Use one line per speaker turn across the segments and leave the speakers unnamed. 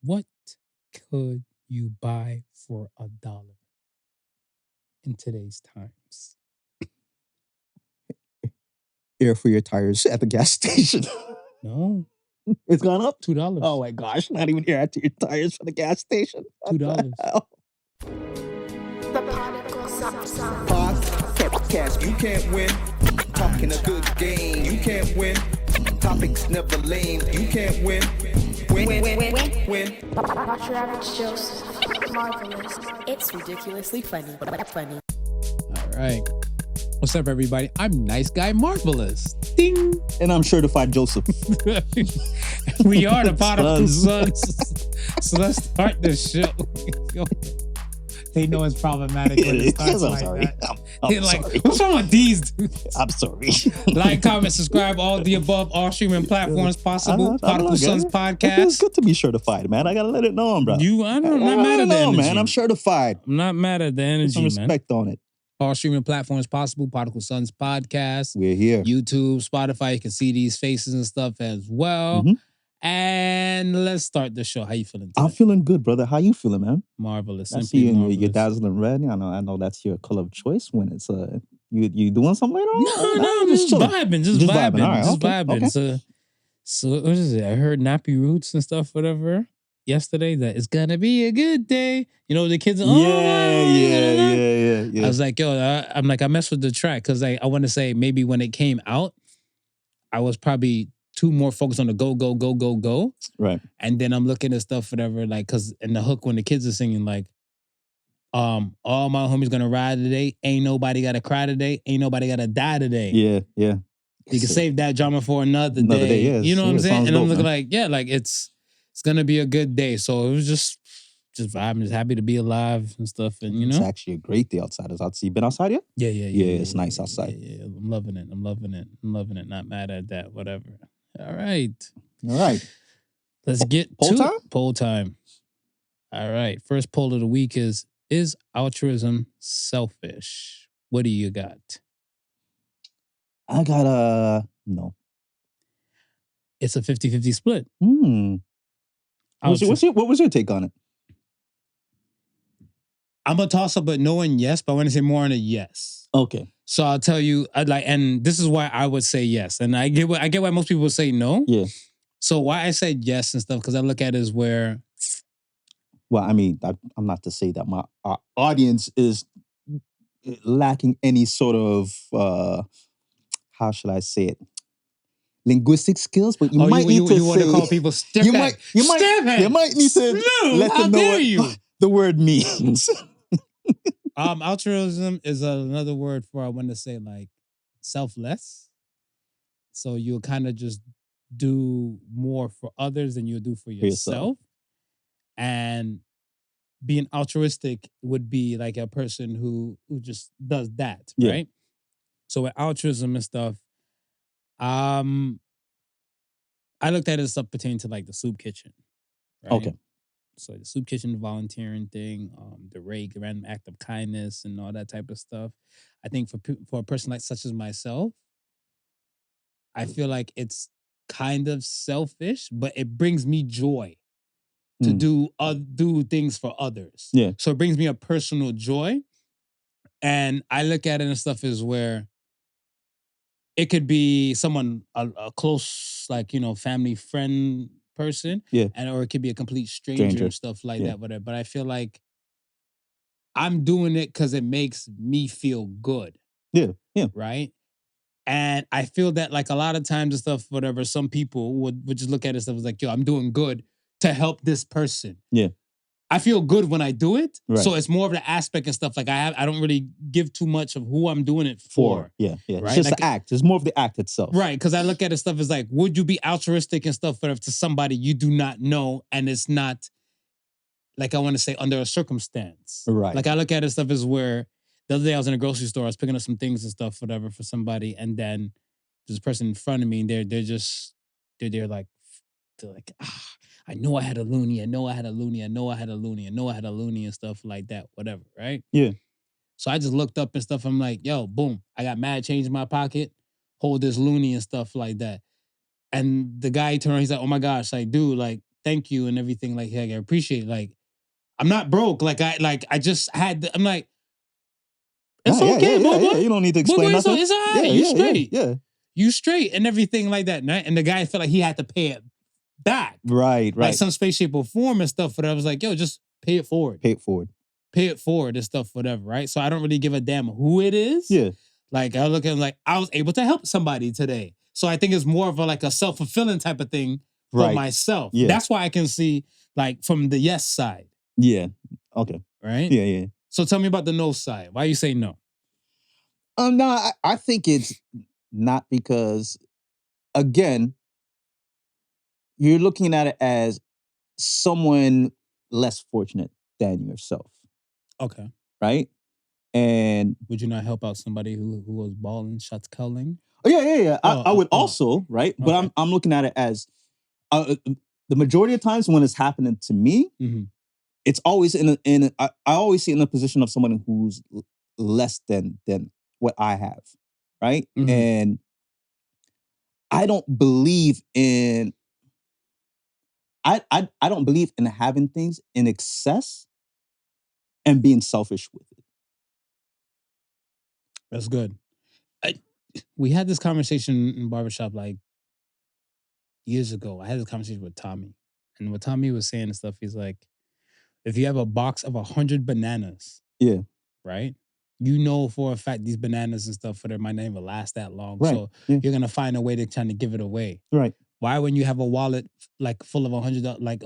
What could you buy for $1 in today's times?
Air for your tires at the gas station.
No,
It's gone up?
$2.
Oh my gosh, not even air to your tires for the gas station. What the
$2.
hell?
The Podical sound.
Podcast, you can't win. Talking a good game, you can't win. Topics never lame, you can't win. Win.
Watch your average Joseph. Marvelous.
It's ridiculously funny.
All right. What's up, everybody? I'm Nice Guy Marvelous. Ding.
And I'm certified Joseph.
We are the Podical Sons. So let's start this show. They know it's problematic when it starts
I'm
like
sorry.
that.
I'm
They're like,
sorry.
what's wrong with these dudes?
I'm sorry.
Like, comment, subscribe, all the above, all streaming platforms possible. Podical Sons
It's
Podcast.
good to be certified, man. I gotta let it know, bro.
I'm not mad at the energy.
man. I'm certified.
I'm not mad at the
Put
energy,
some
man.
respect on it.
All streaming platforms possible. Podical Sons Podcast.
We're here.
YouTube, Spotify. You can see these faces and stuff as well.
Mhm.
And let's start the show. How you feeling today?
I'm feeling good, brother. How you feeling, man?
Marvelous.
I
Simply
see you in
marvelous.
your dazzling red. I know that's your color of choice when it's you doing something later on?
No, I'm just
chilling.
vibing. Just vibing.
All right,
Just
okay,
vibing.
okay.
So what is it? I heard Nappy Roots and stuff, whatever, yesterday, that it's gonna be a good day. You know, the kids,
Yeah.
I was like, yo, I messed with the track because I want to say maybe when it came out, I was probably too more focused on the go.
Right.
And then I'm looking at stuff, whatever, like, cause in the hook when the kids are singing, like, all my homies gonna ride today. Ain't nobody gotta cry today. Ain't nobody gotta die today.
Yeah.
You can save that drama for another
Another
day.
day, yes.
You know what I'm
Yeah,
saying?
sounds
And I'm
dope,
looking
man.
like, yeah, like it's gonna be a good day. So it was just vibing, just happy to be alive and stuff. And you
It's
know?
actually a great day outside. You been outside yet?
Yeah.
it's nice outside.
Yeah. I'm loving it. Not mad at that. Whatever. All right.
All right.
Let's get
Poll
to
time?
Poll time. All right. First poll of the week is altruism selfish? What do you got?
I got no.
It's a 50-50 split.
What was your take on it?
I'm gonna toss up a no and yes, but I want to say more on a yes.
Okay.
So I'll tell you, and this is why I would say yes, and I get why most people say no.
Yeah.
So why I said yes and stuff, because I look at it as where,
Well, I mean, I'm not to say that my audience is lacking any sort of how should I say it, linguistic skills, but you might need to
you want to
say
call people stiff
you
head.
might need to let
how
them know
dare
what
you?
the word means.
Altruism is another word for, I want to say, like, selfless. So you'll kind of just do more for others than you'll do for yourself. And being altruistic would be like a person who just does that,
Yeah.
right? So with altruism and stuff, I looked at it as stuff pertaining to like the soup kitchen. Right?
Okay.
So the soup kitchen volunteering thing, the random act of kindness and all that type of stuff. I think for a person like such as myself, I feel like it's kind of selfish, but it brings me joy to do things for others.
Yeah.
So it brings me a personal joy. And I look at it and stuff as where it could be someone, a close, like, family friend person.
Yeah.
Or it could be a complete stranger. And stuff like that, whatever. But I feel like I'm doing it because it makes me feel good.
Yeah.
Right? And I feel that, like, a lot of times and stuff, whatever, some people would just look at it and stuff as like, yo, I'm doing good to help this person.
Yeah.
I feel good when I do it.
Right.
So it's more of the aspect and stuff. Like, I don't really give too much of who I'm doing it for.
Yeah.
Right?
It's just
like,
the act. It's more of the act itself.
Right. Because I look at it stuff as like, would you be altruistic and stuff to somebody you do not know, and it's not, like, I want to say, under a circumstance.
Right.
Like, I look at it stuff as where the other day I was in a grocery store, I was picking up some things and stuff, whatever, for somebody, and then there's a person in front of me, and they're like, I know I had a loony, and stuff like that, whatever, right?
Yeah.
So I just looked up and stuff. I'm like, yo, boom, I got mad change in my pocket, hold this loony and stuff like that. And the guy turned around, he's like, oh my gosh, like, dude, like, thank you and everything. Like, hey, I appreciate it. Like, I'm not broke. Like, I just had. I'm like, it's okay, boy.
You don't need to explain
Boy,
nothing.
it's all right. You straight.
Yeah.
You straight and everything like that. And the guy felt like he had to pay it back.
Right.
Like some space, shape, or form and stuff. But I was like, yo, just pay it forward.
Pay it forward.
Pay it forward and stuff, whatever, right? So I don't really give a damn who it is.
Yeah.
Like, I look at him like, I was able to help somebody today. So I think it's more of a self-fulfilling type of thing for myself.
Yeah.
That's why I can see, like, from the yes side.
Yeah. Okay.
Right?
Yeah.
So tell me about the no side. Why you say no?
No, I think it's not because, again, you're looking at it as someone less fortunate than yourself.
Okay.
Right? And
would you not help out somebody who was balling, shots calling?
Oh, yeah. I would also, right? But
Okay.
I'm looking at it as the majority of times when it's happening to me, it's always I always see it in a position of someone who's less than what I have, right? And I don't believe in I don't believe in having things in excess and being selfish with it.
That's good. We had this conversation in barbershop like years ago. I had this conversation with Tommy. And what Tommy was saying and stuff, he's like, if you have a box of 100 bananas,
yeah,
right? You know for a fact these bananas and stuff for them might not even last that long.
Right.
So
Yeah.
you're gonna find a way to kind of give it away.
Right.
Why, when you have a wallet like full of $100, like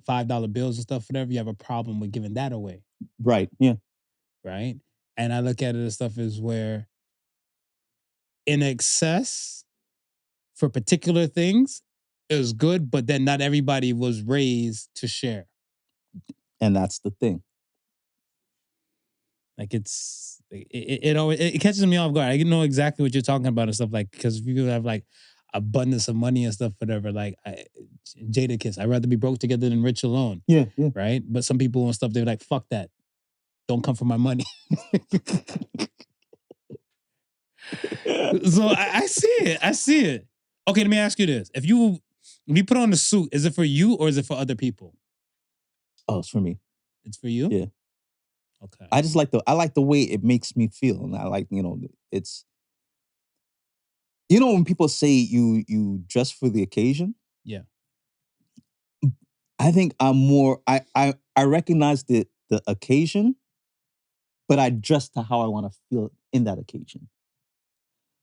$5 bills and stuff, whatever, you have a problem with giving that away.
Right. Yeah.
Right. And I look at it as stuff is where in excess for particular things is good, but then not everybody was raised to share.
And that's the thing.
Like it always catches me off guard. I know exactly what you're talking about and stuff, like, because if you have like abundance of money and stuff, whatever, like Jada Kiss, I'd rather be broke together than rich alone.
Yeah.
Right? But some people and stuff, they're like, fuck that. Don't come for my money. So I see it. Okay, let me ask you this. If you put on the suit, is it for you or is it for other people?
Oh, it's for me.
It's for you?
Yeah.
Okay.
I just like the way it makes me feel. And I like, it's, when people say you dress for the occasion.
Yeah.
I think I'm more, I recognize the occasion, but I dress to how I want to feel in that occasion.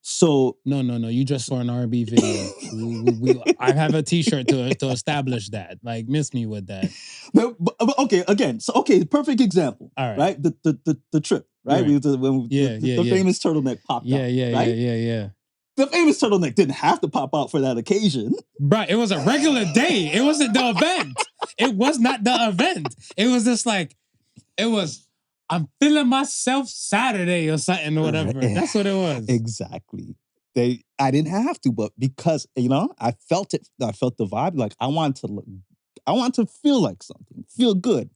So
no. You dress for an R&B video. I have a T-shirt to establish that. Like, miss me with that.
But okay, again. So perfect example.
All right.
Right. The trip. Right.
Right.
The famous turtleneck popped out.
Yeah.
The famous turtleneck didn't have to pop out for that occasion.
Right. It was a regular day. It wasn't the event. It was not the event. It was just like, I'm feeling myself Saturday or something or whatever. That's what it was.
Exactly. I didn't have to, but because, I felt it. I felt the vibe. Like I want to feel like something, feel good.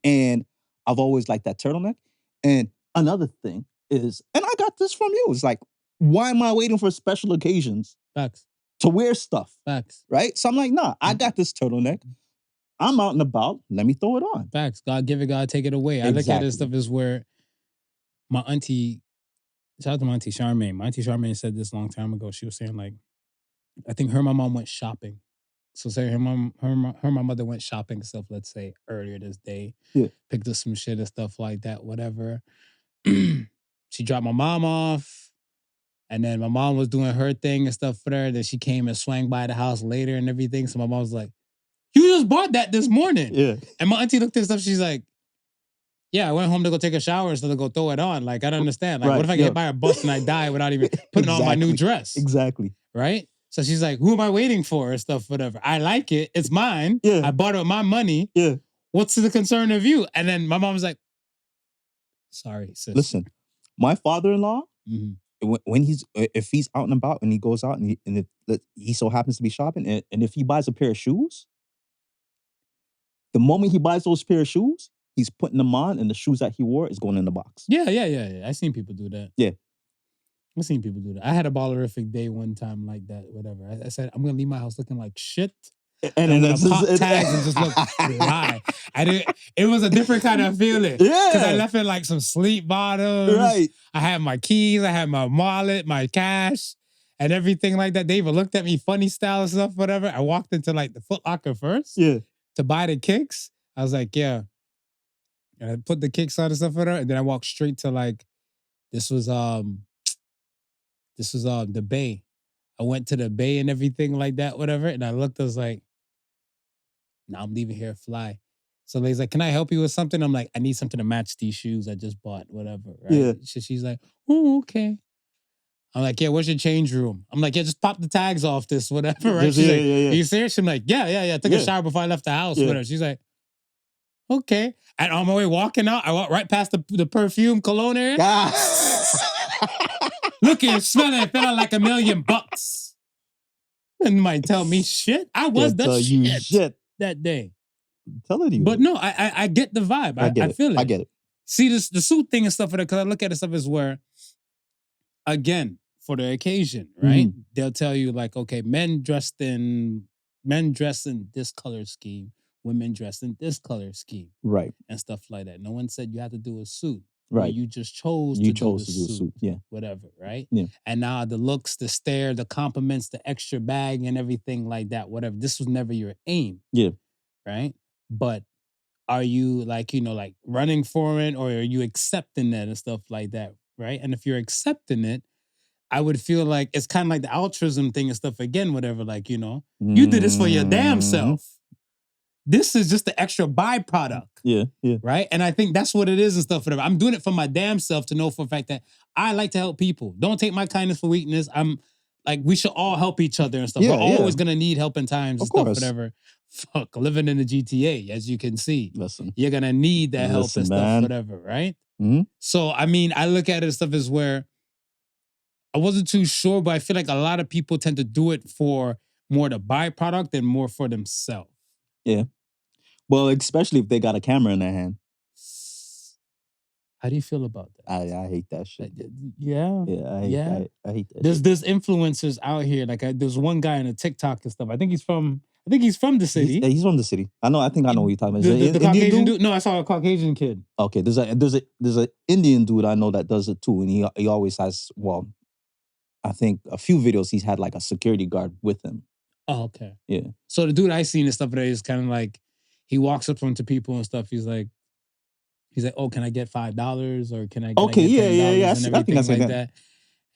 And I've always liked that turtleneck. And another thing is, and I got this from you, it's like, why am I waiting for special occasions
Facts.
to wear stuff?
Facts.
Right? So I'm like, nah, I got this turtleneck. I'm out and about. Let me throw it on.
Facts. God give it, God take it away. I look at this stuff as where my auntie, shout out to my auntie Charmaine. My auntie Charmaine said this a long time ago. She was saying, like, I think her and my mom went shopping. So say her and my mother went shopping and stuff, let's say, earlier this day.
Yeah.
Picked up some shit and stuff like that, whatever. She dropped my mom off. And then my mom was doing her thing and stuff for her. Then she came and swang by the house later and everything. So my mom was like, you just bought that this morning.
Yeah.
And my auntie looked at stuff. She's like, yeah, I went home to go take a shower instead of go throw it on. Like, I don't understand. Like,
Right,
what if I
yeah.
get by a bus and I die without even putting on my new dress?
Exactly.
Right? So she's like, who am I waiting for and stuff, whatever. I like it. It's mine.
Yeah.
I bought it with my money.
Yeah.
What's the concern of you? And then my mom was like, sorry, sis.
Listen, my father-in-law,
Mhm.
if he's out and about and he goes out and if he so happens to be shopping and if he buys a pair of shoes, the moment he buys those pair of shoes, he's putting them on and the shoes that he wore is going in the box.
Yeah. I seen people do that.
Yeah.
I've seen people do that. I had a ballerific day one time like that, whatever. I said, I'm going to leave my house looking like shit. And I'm gonna pop tags and just look fly. It was a different kind of feeling. Because I left in like some sleep bottoms.
Right.
I had my keys, I had my wallet, my cash, and everything like that. They even looked at me funny style and stuff, whatever. I walked into like the Foot Locker first to buy the kicks. I was like, yeah. And I put the kicks on and stuff, whatever. And then I walked straight to like, this was the Bay. I went to the Bay and everything like that, whatever. And I looked, I was like, nah, I'm leaving here fly. So he's like, can I help you with something? I'm like, I need something to match these shoes I just bought, whatever. Right?
Yeah.
She's like, oh, okay. I'm like, yeah, where's your change room? I'm like, yeah, just pop the tags off this, whatever, right? She's like, are you serious? I'm like, yeah. I took a shower before I left the house, whatever. She's like, okay. And on my way walking out, I walked right past the perfume cologne area. Looking, smelling, feeling like $1 million. And might tell me shit. I was the shit that day.
I'm telling you.
But no, I get the vibe. I feel it.
I get it.
See, the suit thing and stuff, because I look at it stuff as where, again, for the occasion, right? Mm-hmm. They'll tell you like, okay, men dressed in this color scheme, women dressed in this color scheme.
Right.
And stuff like that. No one said you had to do a suit.
Right.
You just chose to do a suit.
Yeah.
Whatever, right?
Yeah.
And now the looks, the stare, the compliments, the extra bag and everything like that, whatever. This was never your aim.
Yeah.
Right? But are you like, like running for it, or are you accepting that and stuff like that? Right? And if you're accepting it, I would feel like it's kind of like the altruism thing and stuff again, whatever, like, you did this for your damn self. This is just the extra byproduct.
Yeah.
Right? And I think that's what it is and stuff. Whatever. I'm doing it for my damn self to know for a fact that I like to help people. Don't take my kindness for weakness. I'm like, we should all help each other and stuff. We're always going to need help in times and stuff, whatever. Fuck, living in the GTA, as you can see.
Listen.
You're going to need that help and stuff, whatever, right?
Mm-hmm.
So, I mean, I look at it and stuff as where I wasn't too sure, but I feel like a lot of people tend to do it for more the byproduct than more for themselves.
Yeah. Well, especially if they got a camera in their hand.
How do you feel about that?
I hate that shit.
Yeah.
Yeah, I hate that
There's influencers out here. Like there's one guy in a TikTok and stuff. I think he's from the city.
He's from the city. I know what you're talking about.
The Caucasian dude? No, I saw a Caucasian kid.
Okay, there's an Indian dude I know that does it too, and he always has, well, I think a few videos he's had like a security guard with him.
Oh, okay.
Yeah.
So the dude I seen and stuff today is kind of like, he walks up to people and stuff. He's like, oh, can I get $5 or can I get $10 and everything like that?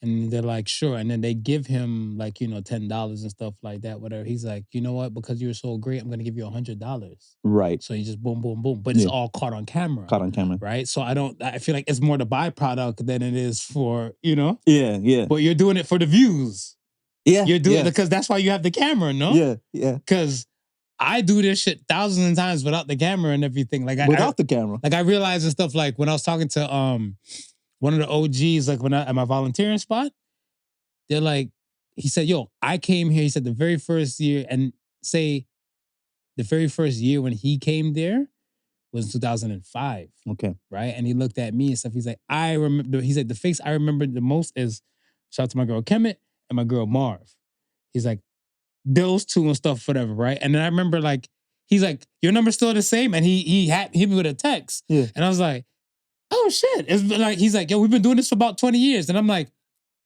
And they're like, sure. And then they give him like, $10 and stuff like that, whatever. He's like, you know what? Because you're so great, I'm going to give you $100.
Right.
So he just boom, boom, boom. But it's all caught on camera. Right? So I feel like it's more the byproduct than it is for,
Yeah.
But you're doing it for the views.
Yeah.
You're doing it because that's why you have the camera, no?
Yeah.
Because I do this shit thousands of times without the camera and everything. Like
without the camera.
Like I realized and stuff, like when I was talking to one of the OGs, like when at my volunteering spot, they're like, he said, yo, I came here, he said the very first year, and say the very first year when he came there was 2005.
Okay.
Right? And he looked at me and stuff. He's like, I remember, he said, the face I remember the most is, shout out to my girl Kemet and my girl Marv. He's like, those two and stuff, whatever, right? And then I remember like, he's like, your number's still the same? And he hit me with a text.
Yeah.
And I was like, oh shit. It's like, he's like, yo, we've been doing this for about 20 years. And I'm like,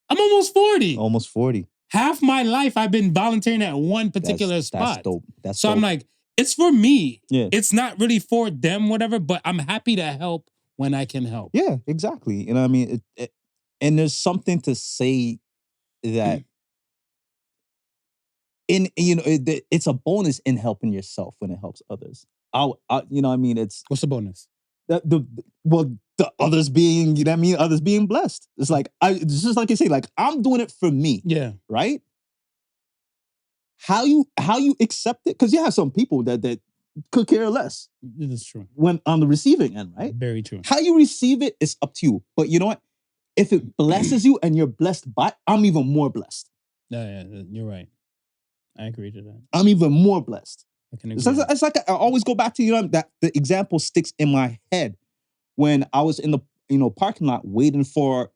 I'm almost 40.
Almost 40.
Half my life I've been volunteering at one particular spot.
That's dope. That's
so
dope.
I'm like, it's for me.
Yeah.
It's not really for them, whatever, but I'm happy to help when I can help.
Yeah, exactly. You know what I mean? And there's something to say that it's a bonus in helping yourself when it helps others. You know what I mean?
What's the bonus?
The others being, you know what I mean? Others being blessed. It's like, it's just like you say, like, I'm doing it for me.
Yeah.
Right? How you accept it? Because you have some people that could care less.
It is true.
When on the receiving end, right?
Very true.
How you receive it is up to you. But you know what? If it blesses you and you're blessed by, I'm even more blessed.
Yeah, you're right. I agree to that.
I'm even more blessed.
I can agree.
It's like I always go back to, that the example sticks in my head when I was in the parking lot waiting for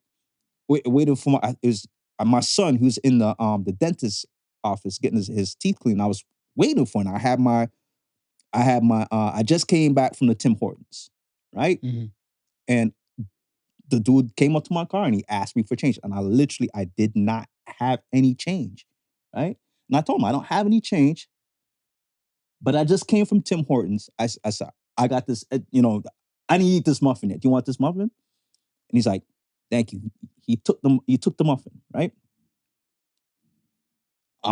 my son who's in the dentist's office getting his teeth cleaned. I was waiting for. And I just came back from the Tim Hortons, right?
Mhm.
And the dude came up to my car and he asked me for change. And I did not have any change, right? And I told him, I don't have any change, but I just came from Tim Hortons. I said, I got this, I need to eat this muffin. Do you want this muffin? And he's like, thank you. He took the muffin, right?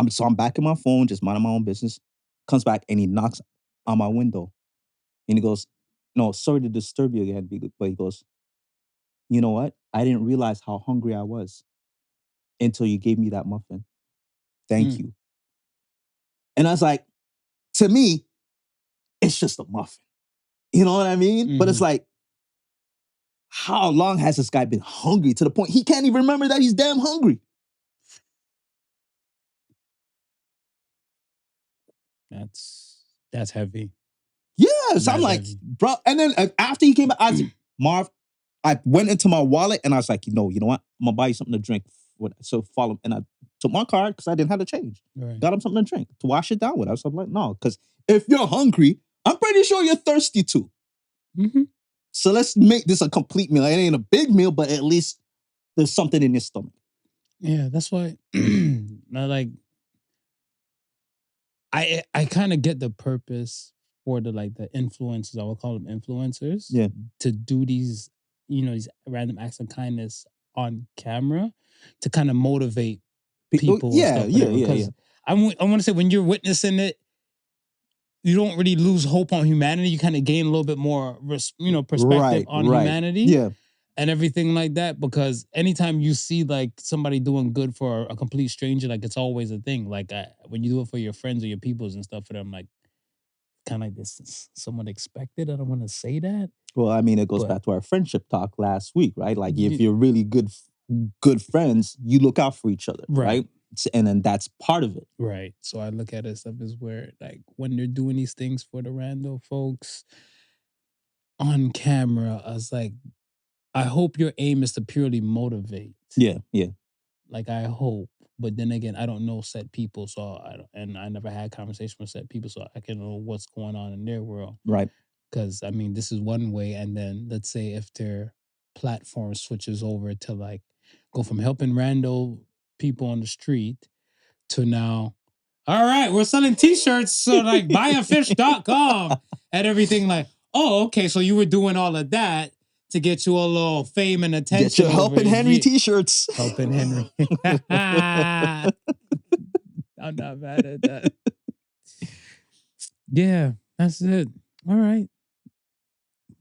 So I'm back in my phone, just minding my own business. Comes back and he knocks on my window. And he goes, no, sorry to disturb you again. But he goes, you know what? I didn't realize how hungry I was until you gave me that muffin. Thank you. And I was like, to me, it's just a muffin. You know what I mean? But it's like, how long has this guy been hungry to the point he can't even remember that he's damn hungry?
That's heavy.
Yes, I'm
That's
like,
heavy.
bro. And then after he came back, I said, Marv, I went into my wallet and I was like, you know what? I'm gonna buy you something to drink. So follow him. And I took my card because I didn't have the change.
Right.
Got him something to drink to wash it down with. I was like, no, because if you're hungry, I'm pretty sure you're thirsty too.
Mm-hmm.
So let's make this a complete meal. It ain't a big meal, but at least there's something in your stomach.
Yeah, that's why I kind of get the purpose for the influencers, I would call them influencers.
Yeah.
To do these, these random acts of kindness on camera to kind of motivate people.
Yeah,
and stuff, because I want to say when you're witnessing it, you don't really lose hope on humanity. You kind of gain a little bit more, perspective on humanity.
Yeah.
And everything like that, because anytime you see somebody doing good for a complete stranger, it's always a thing. When you do it for your friends or your peoples and stuff for them, kind of this is somewhat expected. I don't want to say that.
Well, I mean, it goes back to our friendship talk last week, right? Like if you're really good friends, you look out for each other, right? And then that's part of it.
Right. So I look at it stuff as where when they're doing these things for the random folks on camera, I was like, I hope your aim is to purely motivate.
Yeah.
I hope. But then again, I don't know set people, I never had conversation with set people, so I can know what's going on in their world.
Right.
Because, I mean, this is one way, and then let's say if their platform switches over to go from helping rando people on the street to now, all right, we're selling t-shirts, so buyafish.com and everything oh, okay, so you were doing all of that to get you a little fame and attention.
Get your Helping Henry t-shirts.
Helping Henry. I'm not mad at that. Yeah, that's it. All right.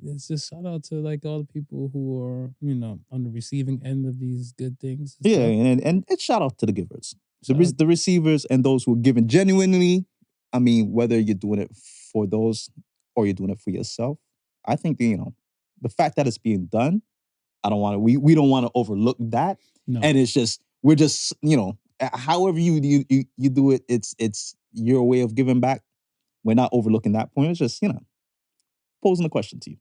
It's just shout out to all the people who are, on the receiving end of these good things.
Yeah, and shout out to the givers. The receivers and those who are giving genuinely. I mean, whether you're doing it for those or you're doing it for yourself, I think the fact that it's being done, we don't want to overlook that.
No.
And it's just we're just however you do it, it's your way of giving back. We're not overlooking that point. It's just posing a question to you.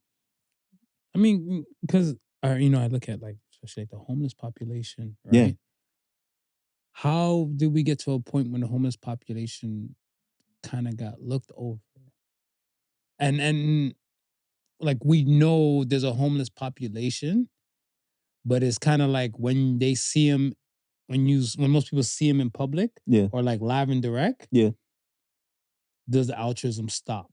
I mean, because I look at especially the homeless population, right?
Yeah.
How did we get to a point when the homeless population kind of got looked over? And we know there's a homeless population, but it's kind of when they see him, when most people see him in public,
yeah,
or live and direct,
yeah,
does the altruism stop?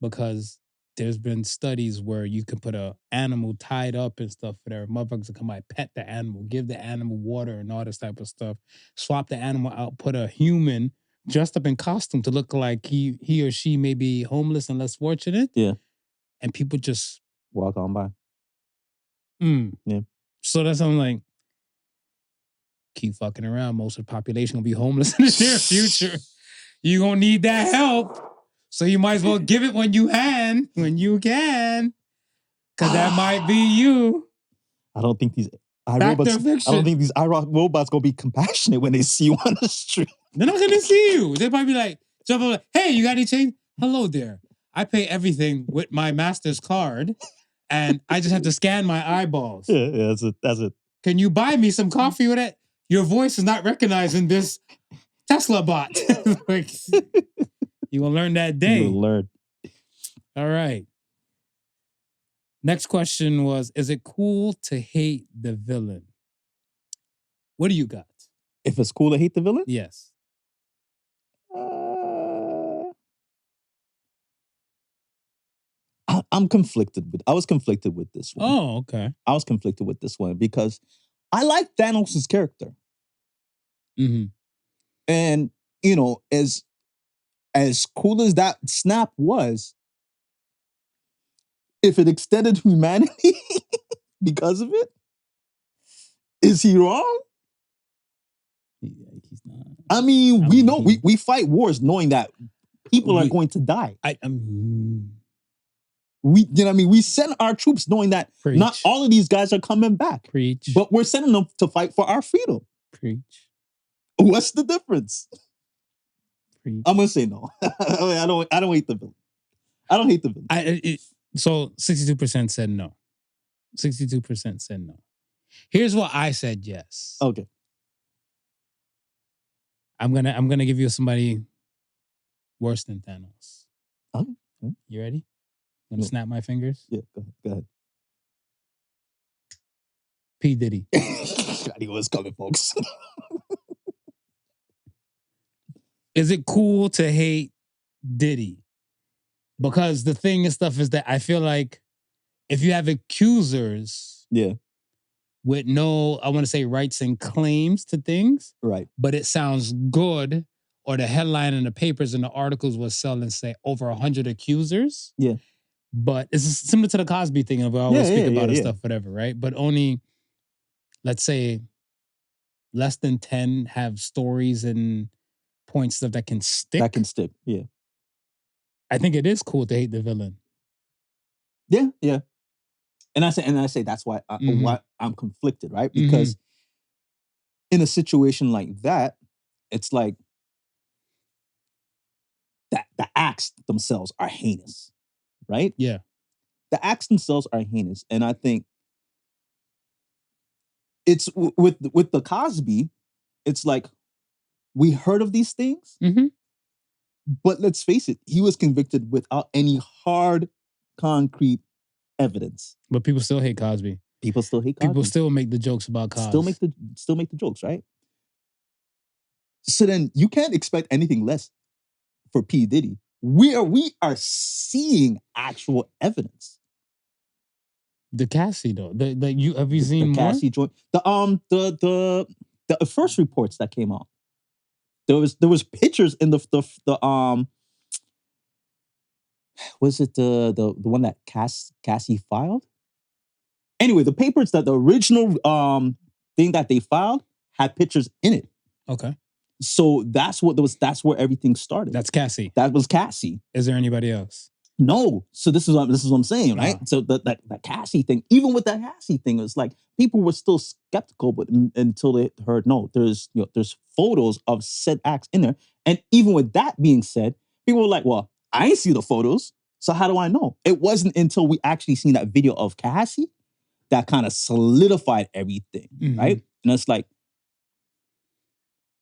Because there's been studies where you can put an animal tied up and stuff for their motherfuckers to come by, pet the animal, give the animal water and all this type of stuff, swap the animal out, put a human dressed up in costume to look like he or she may be homeless and less fortunate.
Yeah.
And people just
walk on by.
Yeah. So that's something keep fucking around. Most of the population gonna be homeless in the near future. You gonna need that help. So you might as well give it when you can. Because that might be you.
I don't think these iRobots gonna be compassionate when they see you on the street.
They're not gonna see you. They might be jump up hey, you got any change? Hello there. I pay everything with my master's card, and I just have to scan my eyeballs.
Yeah, that's it.
Can you buy me some coffee with it? Your voice is not recognizing this Tesla bot. Like, you will learn that day.
You'll learn.
All right. Next question was, is it cool to hate the villain? What do you got?
If it's cool to hate the villain?
Yes.
I'm conflicted with. I was conflicted with this one.
Oh, okay.
I was conflicted with this one because I like Thanos' character,
Mm-hmm.
and you know, as cool as that snap was, if it extended humanity because of it, is he wrong?
Yeah, he's not.
I mean, we know we fight wars knowing that people are going to die.
I mean,
We, you know what I mean? We send our troops knowing that
Preach.
not all of these guys are coming back.
Preach.
But we're sending them to fight for our freedom.
Preach.
What's the difference?
Preach.
I'm gonna say no. I don't hate the villain. I don't hate the villain.
So 62% said no. 62% said no. Here's what I said yes.
Okay.
I'm gonna give you somebody worse than Thanos.
Okay.
You ready? I'm gonna snap my fingers.
Yeah, go ahead.
P. Diddy.
I knew it was coming, folks.
Is it cool to hate Diddy? Because the thing and stuff is that I feel like if you have accusers
Yeah.
with no, I want to say rights and claims to things,
Right.
but it sounds good, or the headline in the papers and the articles will sell and say over 100 accusers.
Yeah.
But it's similar to the Cosby thing, and we always speak about it, stuff, whatever, right? But only, let's say, less than 10 have stories and points stuff that can stick.
That can stick. Yeah.
I think it is cool to hate the villain.
Yeah. Yeah. And I say that's why why I'm conflicted, right? Because in a situation like that, it's like that the acts themselves are heinous, right?
Yeah.
The acts themselves are heinous, and I think it's with the Cosby, it's like we heard of these things, but let's face it, he was convicted without any hard, concrete evidence.
But people still hate Cosby.
People still hate Cosby.
People still make the jokes about Cosby.
Still make the jokes, right? So then you can't expect anything less for P. Diddy. We are seeing actual evidence.
The Cassie though, have you seen
the
more?
Cassie joint? The first reports that came out. There was pictures in the was it the one that Cassie filed? Anyway, the papers that the original thing that they filed had pictures in it.
Okay.
So that's where everything started.
That's Cassie.
That was Cassie.
Is there anybody else?
No. So this is what I'm saying, right? So that Cassie thing, even with that Cassie thing, it was like people were still skeptical, but until they heard no, there's photos of said acts in there, and even with that being said, people were like, well, I ain't see the photos, so how do I know? It wasn't until we actually seen that video of Cassie that kind of solidified everything, right? And it's like,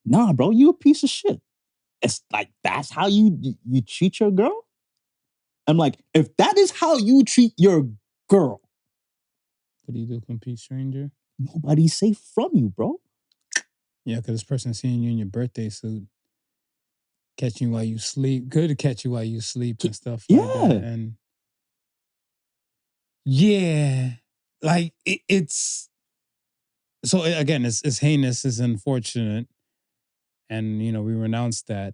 nah, bro, you a piece of shit. It's like, that's how you treat your girl? I'm like, if that is how you treat your girl,
what do you do, complete stranger?
Nobody's safe from you, bro.
Yeah, because this person seeing you in your birthday suit, catching you while you sleep, could catch you while you sleep and stuff like that. And yeah, like it's so again, it's heinous, it's unfortunate, and we renounce that.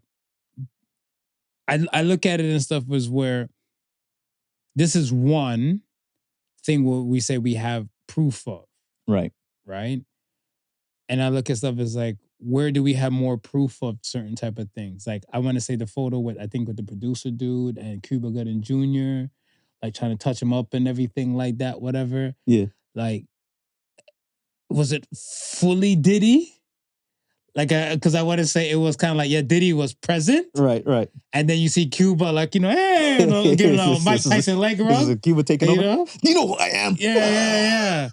I look at it and stuff as where this is one thing where we say we have proof of.
Right.
Right? And I look at stuff as like, where do we have more proof of certain type of things? Like, I want to say the photo with the producer dude and Cuba Gooding Jr., like trying to touch him up and everything like that, whatever.
Yeah.
Like, was it fully Diddy? Like, because I want to say it was kind of like, yeah, Diddy was present.
Right.
And then you see Cuba like, hey, giving a Mike Tyson leg rub.
This is Cuba taking over. You know who I am.
Yeah.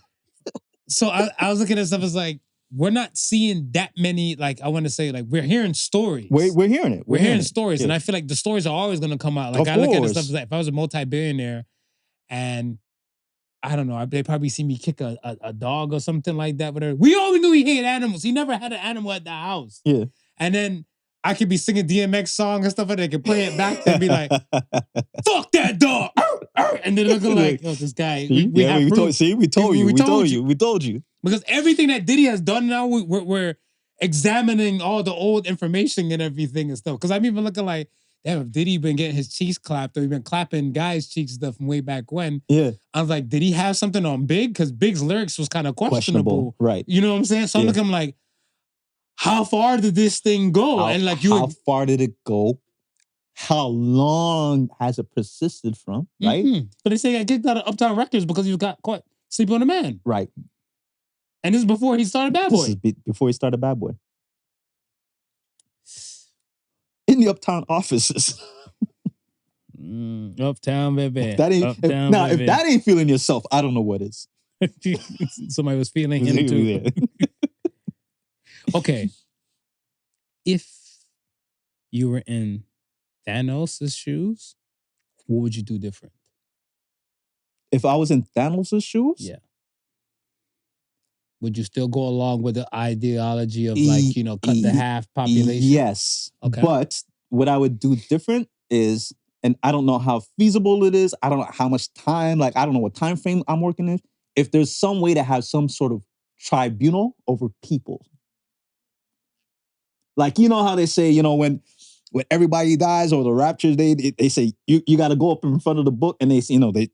So I was looking at stuff as like, we're not seeing that many, like, I want to say, like, we're hearing stories.
We're hearing it.
We're hearing
it.
stories.
Yeah.
And I feel like the stories are always going to come out. Like,
Of
I look at the
course.
stuff as like, if I was a multi-billionaire and I don't know, they probably see me kick a dog or something like that. Whatever. We always knew he hated animals. He never had an animal at the house.
Yeah.
And then I could be singing DMX songs and stuff like that. They could play it back and be like, fuck that dog. And then looking like, oh, this guy. We have proof.
We told you.
Because everything that Diddy has done now, we're examining all the old information and everything and stuff. Because I'm even looking like, damn, if Diddy been getting his cheeks clapped or he been clapping guys' cheeks stuff from way back when.
Yeah.
I was like, did he have something on Big? Because Big's lyrics was kind of questionable.
Right.
You know what I'm saying? So I'm looking like, how far did this thing go?
How far did it go? How long has it persisted from? Right?
Mm-hmm. But they say he got kicked out of Uptown Records because he got caught sleeping on a man.
Right.
And this is before he started Bad Boy.
This is before he started Bad Boy. In the Uptown offices.
Uptown, baby.
If that ain't feeling yourself, I don't know what is.
Somebody was feeling him too. Okay. If you were in Thanos' shoes, what would you do different?
If I was in Thanos' shoes?
Yeah. Would you still go along with the ideology of like, cut the half population?
Yes.
Okay.
But what I would do different is, and I don't know how feasible it is. I don't know how much time, I don't know what time frame I'm working in. If there's some way to have some sort of tribunal over people. Like, you know how they say, when everybody dies or the raptures, they say you got to go up in front of the book and they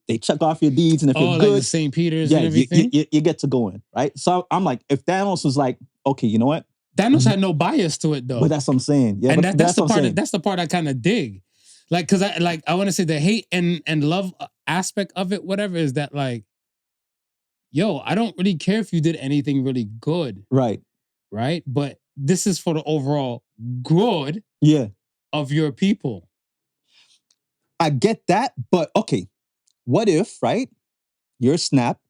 they check off your deeds, and if you're good,
like the St. Peter's and everything,
you get to go in, right? So I'm like, if Thanos was like, okay, you know what?
Thanos had no bias to it though.
But that's what I'm saying. Yeah,
and
but
that's the part. That's the part I kind of dig, like, because I want to say the hate and love aspect of it, whatever, is that like, yo, I don't really care if you did anything really good,
right?
But this is for the overall good, of your people.
I get that, but okay, what if, right? You're Snap.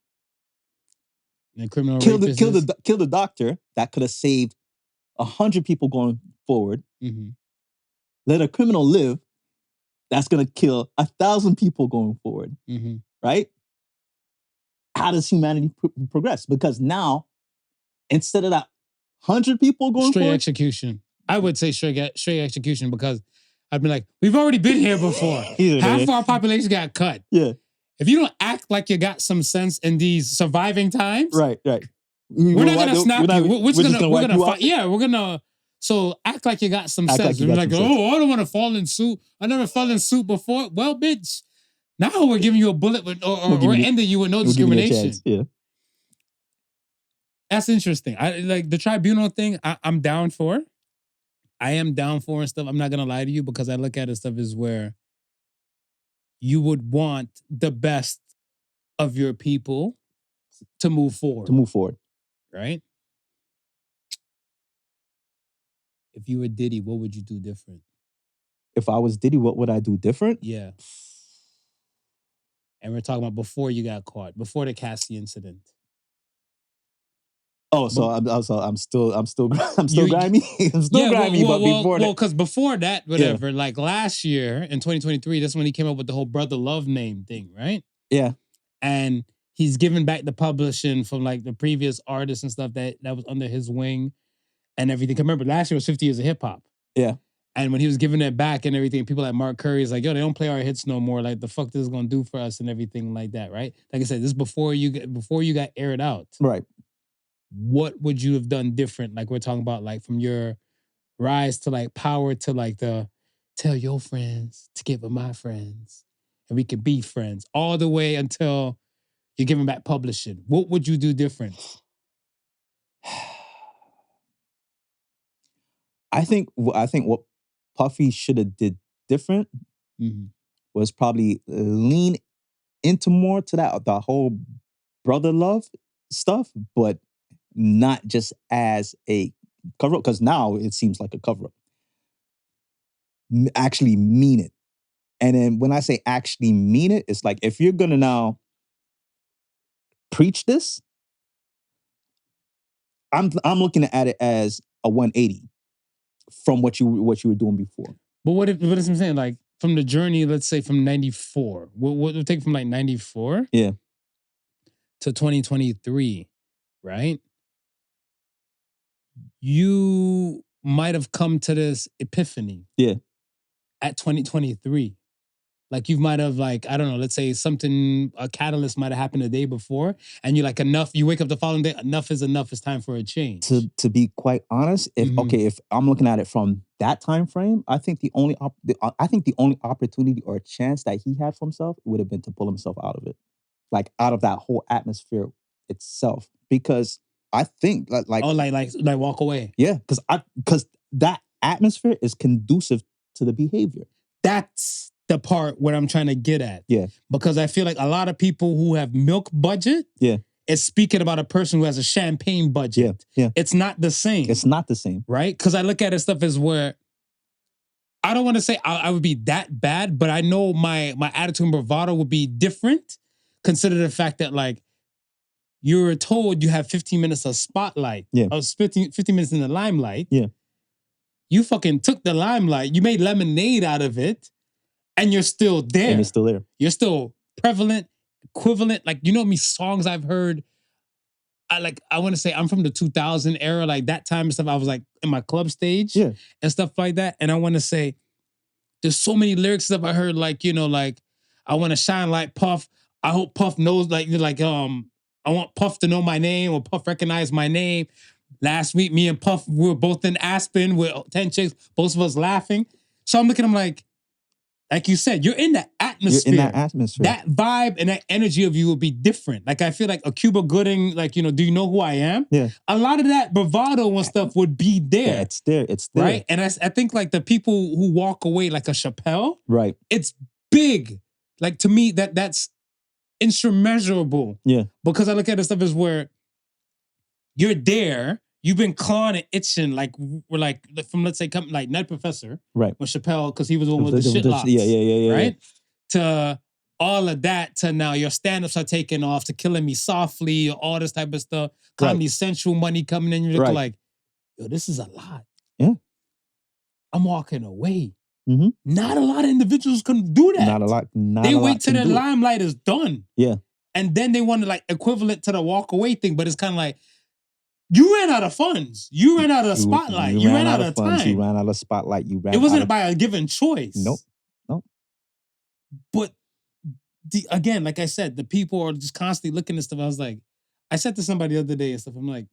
And criminal
kill the doctor that could have saved 100 people going forward.
Mm-hmm.
Let a criminal live that's gonna kill 1,000 people going forward.
Mm-hmm.
Right? How does humanity progress? Because now, instead of that 100 people going
straight
forward,
execution. I would say straight execution, because I'd be like, we've already been here before. Half of our population got cut.
Yeah.
If you don't act like you got some sense in these surviving times,
right.
We're not gonna snap you. We're gonna fight.
Yeah,
we're gonna. So act like you got some sense. Like, I don't want to fall in suit. I never fell in suit before. Well, bitch, now we're giving you a bullet or ending you with no discrimination.
Yeah.
That's interesting. I like the tribunal thing. I'm down for. I am down for and stuff. I'm not gonna lie to you, because I look at it stuff as where you would want the best of your people to move forward. Right? If you were Diddy, what would you do different?
If I was Diddy, what would I do different?
Yeah. And we're talking about before you got caught, before the Cassie incident.
Oh, so I'm still grimy. I'm still grimy, but before that.
Well, because before that, whatever, like last year in 2023, that's when he came up with the whole Brother Love name thing, right?
Yeah.
And he's given back the publishing from like the previous artists and stuff that was under his wing and everything. Remember, last year was 50 years of hip hop.
Yeah. And
when he was giving it back and everything, people like Mark Curry is like, yo, they don't play our hits no more. Like, the fuck this is gonna do for us and everything like that, right? Like I said, this is before you got aired out.
Right.
What would you have done different? Like, we're talking about, like, from your rise to like power to like the tell your friends to get with my friends and we could be friends, all the way until you're giving back publishing. What would you do different?
I think what Puffy should have did different was probably lean into more to the whole brother love stuff, but not just as a cover up, because now it seems like a cover up. Actually mean it. And then when I say actually mean it, it's like, if you're gonna now preach this, I'm looking at it as a 180 from what you were doing before.
But what is I'm saying? Like from the journey, let's say from 94. What would take from like 94
Yeah.
to 2023, right? You might have come to this epiphany.
Yeah.
At 2023. Like you might have like, I don't know, let's say a catalyst might have happened the day before, and you're like, enough, you wake up the following day, enough is enough, it's time for a change.
To be quite honest, if I'm looking at it from that time frame, I think the only opportunity or chance that he had for himself would have been to pull himself out of it. Like out of that whole atmosphere itself. Because I think like
walk away.
Yeah, because that atmosphere is conducive to the behavior.
That's the part where I'm trying to get at.
Yeah.
Because I feel like a lot of people who have milk budget is speaking about a person who has a champagne budget.
Yeah.
It's not the same.
It's not the same.
Right? Because I look at it stuff as where I don't want to say I would be that bad, but I know my attitude and bravado would be different. Consider the fact that like you were told you have 15 minutes of spotlight.
Yeah.
Or 15 minutes in the limelight.
Yeah.
You fucking took the limelight. You made lemonade out of it. And you're still there.
And you're still there.
You're still prevalent, equivalent. Like, you know how many songs I've heard? I want to say I'm from the 2000 era, like that time and stuff. I was like in my club stage and stuff like that. And I want to say there's so many lyrics stuff I heard, like, you know, like I want to shine like Puff. I hope Puff knows, like I want Puff to know my name or Puff recognize my name. Last week, me and Puff, we were both in Aspen with 10 chicks, both of us laughing. So I'm looking, I'm like you said, you're in that atmosphere.
You're in that atmosphere.
That vibe and that energy of you will be different. Like, I feel like a Cuba Gooding, like, you know, do you know who I am?
Yeah.
A lot of that bravado and stuff would be there.
Yeah, it's there. It's there.
Right? And I think, like, the people who walk away like a Chappelle,
right?
It's big. Like, to me, that's insurmountable.
Yeah.
Because I look at the stuff as where you're there, you've been clawing and itching, like we're like from, let's say, like Ned Professor,
right?
With Chappelle, because he was the one with the shit locks,
yeah,
right? To all of that, to now your stand-ups are taking off, to Killing Me Softly, all this type of stuff, Comedy Central money coming in, you're like, yo, this is a lot.
Yeah,
I'm walking away.
Mm-hmm.
Not a lot of individuals can do that.
Not a lot.
They wait till their limelight is done.
Yeah,
and then they want to like equivalent to the walk away thing, but it's kind of like, you ran out of funds. You ran out of the spotlight. You ran out of
funds.
time.
You ran out of spotlight.
It wasn't by a given choice.
Nope.
But again, like I said, the people are just constantly looking at stuff. I was like, I said to somebody the other day and stuff, I'm like,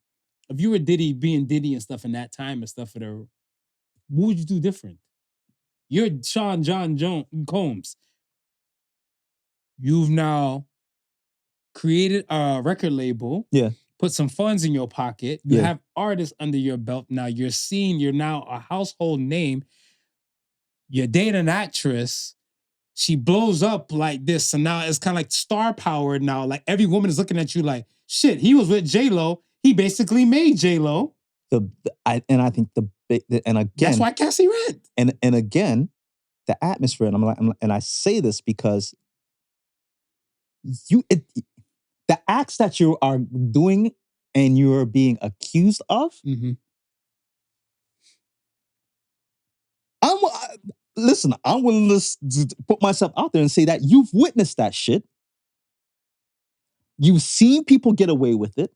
if you were Diddy being Diddy and stuff in that time and stuff, what would you do different? You're Sean John Combs. You've now created a record label.
Yeah.
Put some funds in your pocket. You have artists under your belt. Now you're seen. You're now a household name. You're dating an actress. She blows up like this. So now it's kind of like star power now. Like every woman is looking at you like, shit, he was with J-Lo. He basically made J-Lo.
I think and again,
that's why Cassie Rent.
And again, the atmosphere. And I say this because the acts that you are doing and you're being accused of, I'm willing to put myself out there and say that you've witnessed that shit. You've seen people get away with it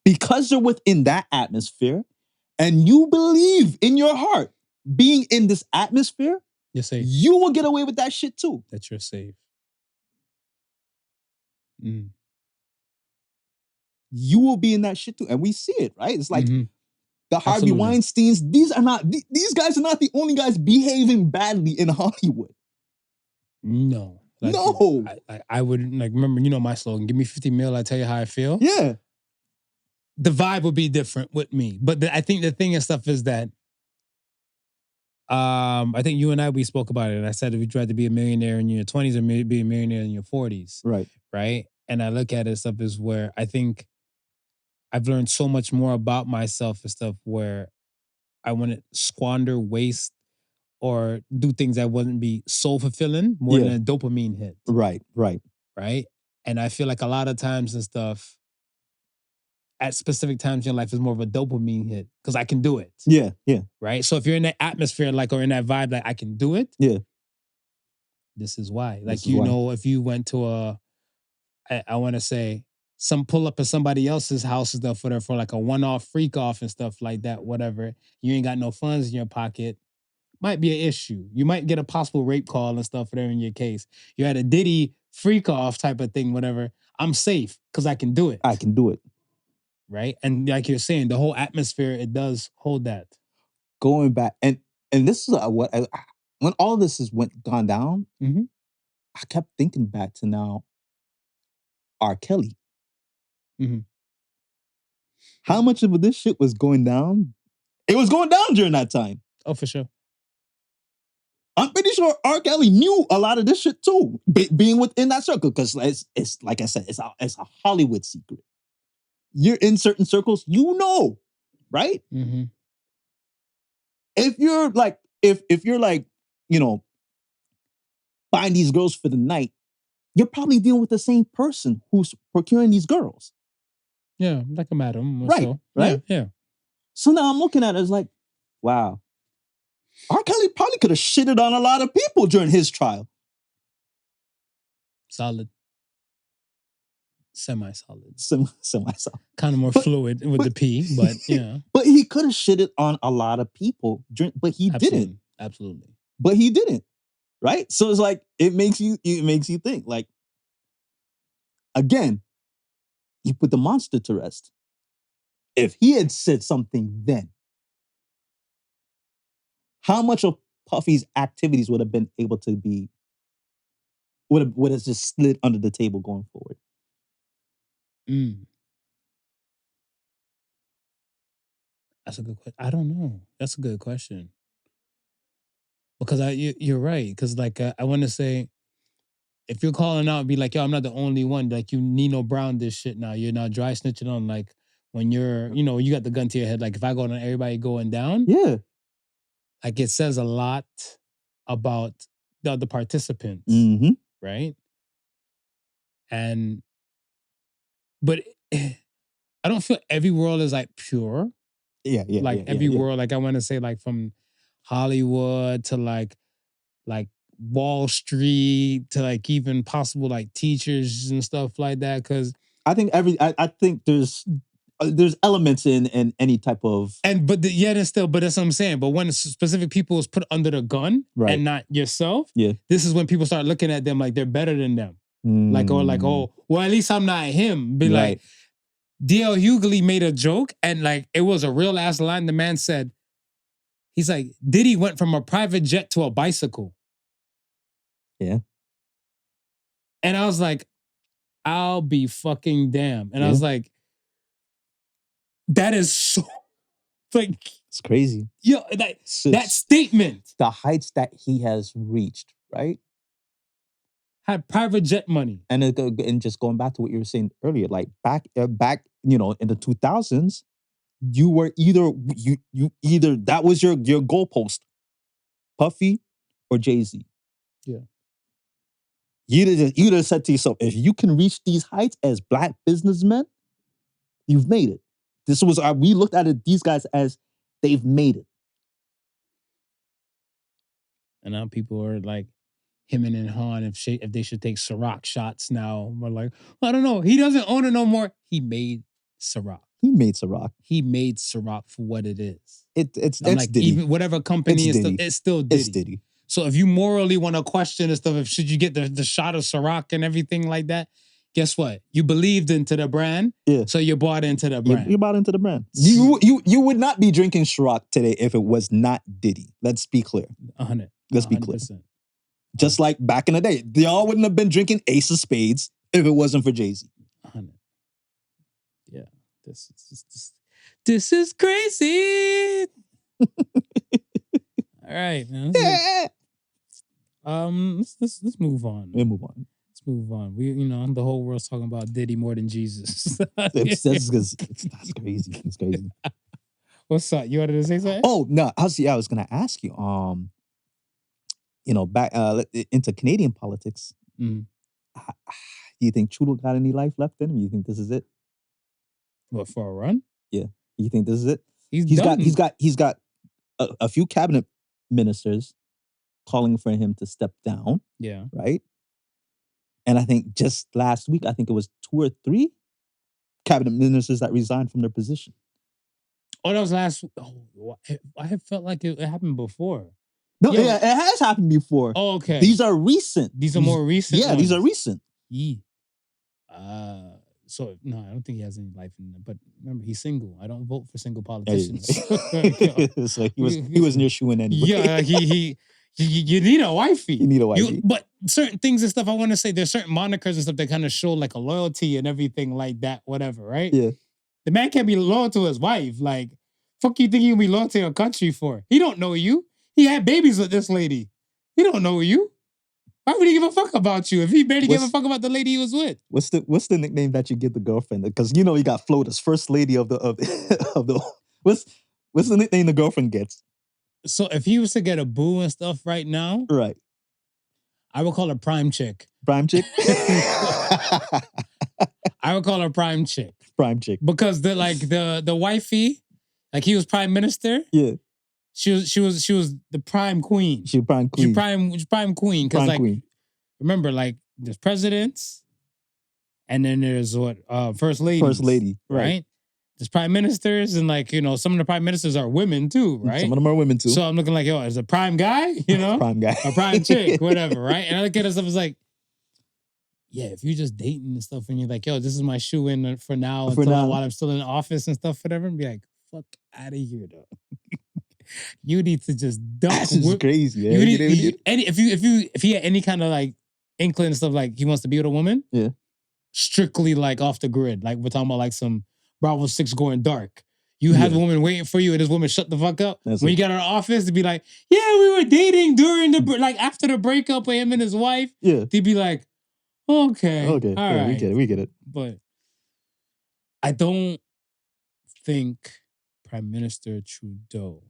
because you're within that atmosphere, and you believe in your heart, being in this atmosphere,
you're safe.
You will get away with that shit too.
That you're safe.
You will be in that shit too. And we see it, right? It's like the Harvey
Absolutely.
Weinsteins, these guys are not the only guys behaving badly in Hollywood.
No. Like,
no.
I would, like, remember, you know my slogan, give me 50 mil, I tell you how I feel.
Yeah.
The vibe would be different with me. But I think the thing and stuff is that I think you and we spoke about it. And I said, if you tried to be a millionaire in your 20s or be a millionaire in your 40s.
Right.
Right. And I look at it stuff is where I think I've learned so much more about myself and stuff where I wouldn't squander, waste, or do things that wouldn't be soul fulfilling more than a dopamine hit.
Right.
Right. And I feel like a lot of times and stuff, at specific times in your life is more of a dopamine hit because I can do it.
Yeah, yeah,
Right. So if you're in that atmosphere, like, or in that vibe, like I can do it.
yeah.
This is why.
This
Like,
is
you
why.
know, if you went to I want to say some pull up at somebody else's house and stuff for like a one-off freak off and stuff like that, whatever. You ain't got no funds in your pocket. Might be an issue. You might get a possible rape call and stuff for there in your case. You had a Diddy freak off type of thing, whatever. I'm safe because I can do it.
I can do it.
Right. And like you're saying, the whole atmosphere, it does hold that.
Going back, and this is when all this is gone down,
Mhm.
I kept thinking back to now R. Kelly.
Mhm.
How much of this shit was going down? It was going down during that time.
Oh, for sure.
I'm pretty sure R. Kelly knew a lot of this shit too, being within that circle, because it's like I said, it's a Hollywood secret. You're in certain circles, you know, right?
Mm-hmm.
If you're like, if you're like, you know, buying these girls for the night, you're probably dealing with the same person who's procuring these girls.
Yeah, like a madam. Or
Right,
so.
right?
Yeah.
So now I'm looking at it as like, wow, R. Kelly probably could have shitted on a lot of people during his trial.
Solid. Semi-solid.
Semi-solid.
Kind of more fluid with the P, but yeah.
But he could have shitted on a lot of people, but he didn't.
Absolutely.
But he didn't, right? So it's like, it makes you think, like, again, you put the monster to rest. If he had said something then, how much of Puffy's activities would have been able to be, would have just slid under the table going forward?
That's a good question. I don't know. That's a good question. Because you're right. Because like I want to say, if you're calling out and be like, yo, I'm not the only one. Like you Nino Brown this shit now. You're not dry snitching on like when you're, you know, you got the gun to your head. Like if I go on everybody going down,
Yeah.
like it says a lot about the other participants,
Mm-hmm.
right? But I don't feel every world is like pure.
Yeah.
Like every world, like I want to say, like from Hollywood to like Wall Street to like even possible like teachers and stuff like that. Because
I think I think there's elements in any type of,
but that's what I'm saying. But when specific people is put under the gun
right,
and not yourself,
yeah,
this is when people start looking at them like they're better than them. Like, or like, oh, well, at least I'm not him. Be
right.
like, D.L. Hughley made a joke and like it was a real ass line. The man said, he's like, Diddy went from a private jet to a bicycle.
Yeah.
And I was like, I'll be fucking damn. And I
Yeah.
was like, that is so like,
It's crazy.
yo, that statement
The heights that he has reached, right?
had private jet money.
And just going back to what you were saying earlier, like back, you know, in the 2000s, you were either that was your goalpost, Puffy or Jay-Z.
Yeah.
You'd have said to yourself, if you can reach these heights as Black businessmen, you've made it. This was we looked at it, these guys, as they've made it.
And now people are like him and Han if they should take Ciroc shots now. We're like, I don't know. He doesn't own it no more. He made Ciroc.
He made Ciroc.
He made Ciroc for what it is.
It's
like
Diddy.
Even whatever company it's still Diddy.
It's Diddy.
So if you morally want to question and stuff, if should you get the shot of Ciroc and everything like that, guess what? You believed into the brand, so you bought into the brand.
You bought into the brand. You would not be drinking Ciroc today if it was not Diddy. Let's be clear.
100.
Let's be clear. Just like back in the day, y'all wouldn't have been drinking Ace of Spades if it wasn't for Jay-Z.
100. Yeah, this is crazy. All right, man. Let's move on.
We'll move on.
Let's move on. The whole world's talking about Diddy more than Jesus.
That's crazy. It's crazy.
What's up? You wanted to say something?
Oh no, I was gonna ask you. Back into Canadian politics.
Mm.
Do you think Trudeau got any life left in him? You think this is it?
What, for a run?
You think this is it?
He's
got a few cabinet ministers calling for him to step down,
Yeah.
right? And I think just last week, I think it was 2 or 3 cabinet ministers that resigned from their position.
Oh, that was last. Oh, I have felt like it happened before.
No,
Yeah,
it has happened before.
Oh, okay.
These are recent.
These are more recent.
Yeah, these are recent.
Yee. So no, I don't think he has any life in it. But remember, he's single. I don't vote for single politicians.
So he was near shooing anyway.
Yeah, you need a wifey.
You need a wifey.
But certain things and stuff, I want to say there's certain monikers and stuff that kind of show like a loyalty and everything like that, whatever, right?
Yeah.
The man can't be loyal to his wife. Like, fuck you think he can be loyal to your country for? He don't know you. He had babies with this lady. He don't know you. Why would he give a fuck about you if he barely gave a fuck about the lady he was with?
What's the nickname that you give the girlfriend? Because you got floated as first lady of the what's the nickname the girlfriend gets?
So if he was to get a boo and stuff right now,
right,
I would call her prime chick.
Prime chick.
I would call her prime chick.
Prime chick.
Because the wifey, like he was prime minister.
Yeah.
She was the prime queen.
She was prime queen.
She prime queen. Because like
queen.
Remember, like there's presidents, and then there's first ladies.
First lady,
right? There's prime ministers, and like some of the prime ministers are women too, right?
Some of them are women too.
So I'm looking like, as a prime guy,
prime guy,
a prime chick, whatever, right? And I look at stuff as like, yeah, if you're just dating and stuff, and you're like, this is my shoe in for now, while I'm still in the office and stuff, whatever, and be like, fuck out of here, though. You need to just dump.
This is crazy. Yeah.
If he had any kind of like inkling and stuff, like he wants to be with a woman,
yeah,
strictly like off the grid. Like we're talking about like some Bravo 6 going dark. You have a woman waiting for you, and this woman shut the fuck up. When you got her office, to be like, yeah, we were dating during after the breakup of him and his wife.
Yeah,
they'd be like, okay, all
yeah,
right,
we get it.
But I don't think Prime Minister Trudeau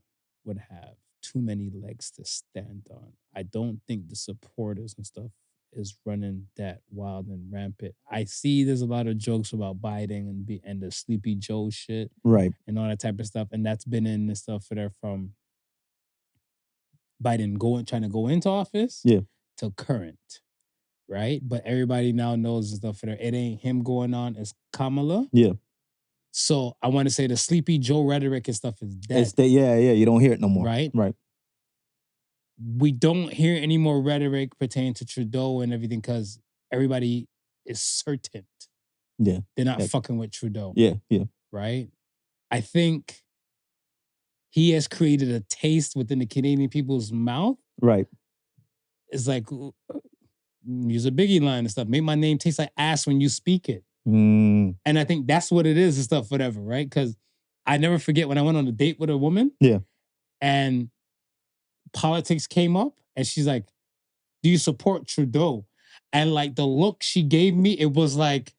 would have too many legs to stand on. I don't think the supporters and stuff is running that wild and rampant. I see there's a lot of jokes about Biden and the Sleepy Joe shit,
right,
and all that type of stuff, and that's been in the stuff for there from Biden trying to go into office, to current, right? But everybody now knows the stuff for there. It ain't him going on, it's Kamala.
Yeah.
So I want to say the Sleepy Joe rhetoric and stuff is dead.
It's dead. Yeah, you don't hear it no more.
Right?
Right.
We don't hear any more rhetoric pertaining to Trudeau and everything because everybody is certain.
Yeah.
They're not fucking with Trudeau.
Yeah.
Right? I think he has created a taste within the Canadian people's mouth.
Right.
It's like, use a Biggie line and stuff. Make my name taste like ass when you speak it.
Mm.
And I think that's what it is and stuff, whatever, right? Because I never forget when I went on a date with a woman.
Yeah.
And politics came up and she's like, do you support Trudeau? And like the look she gave me, it was like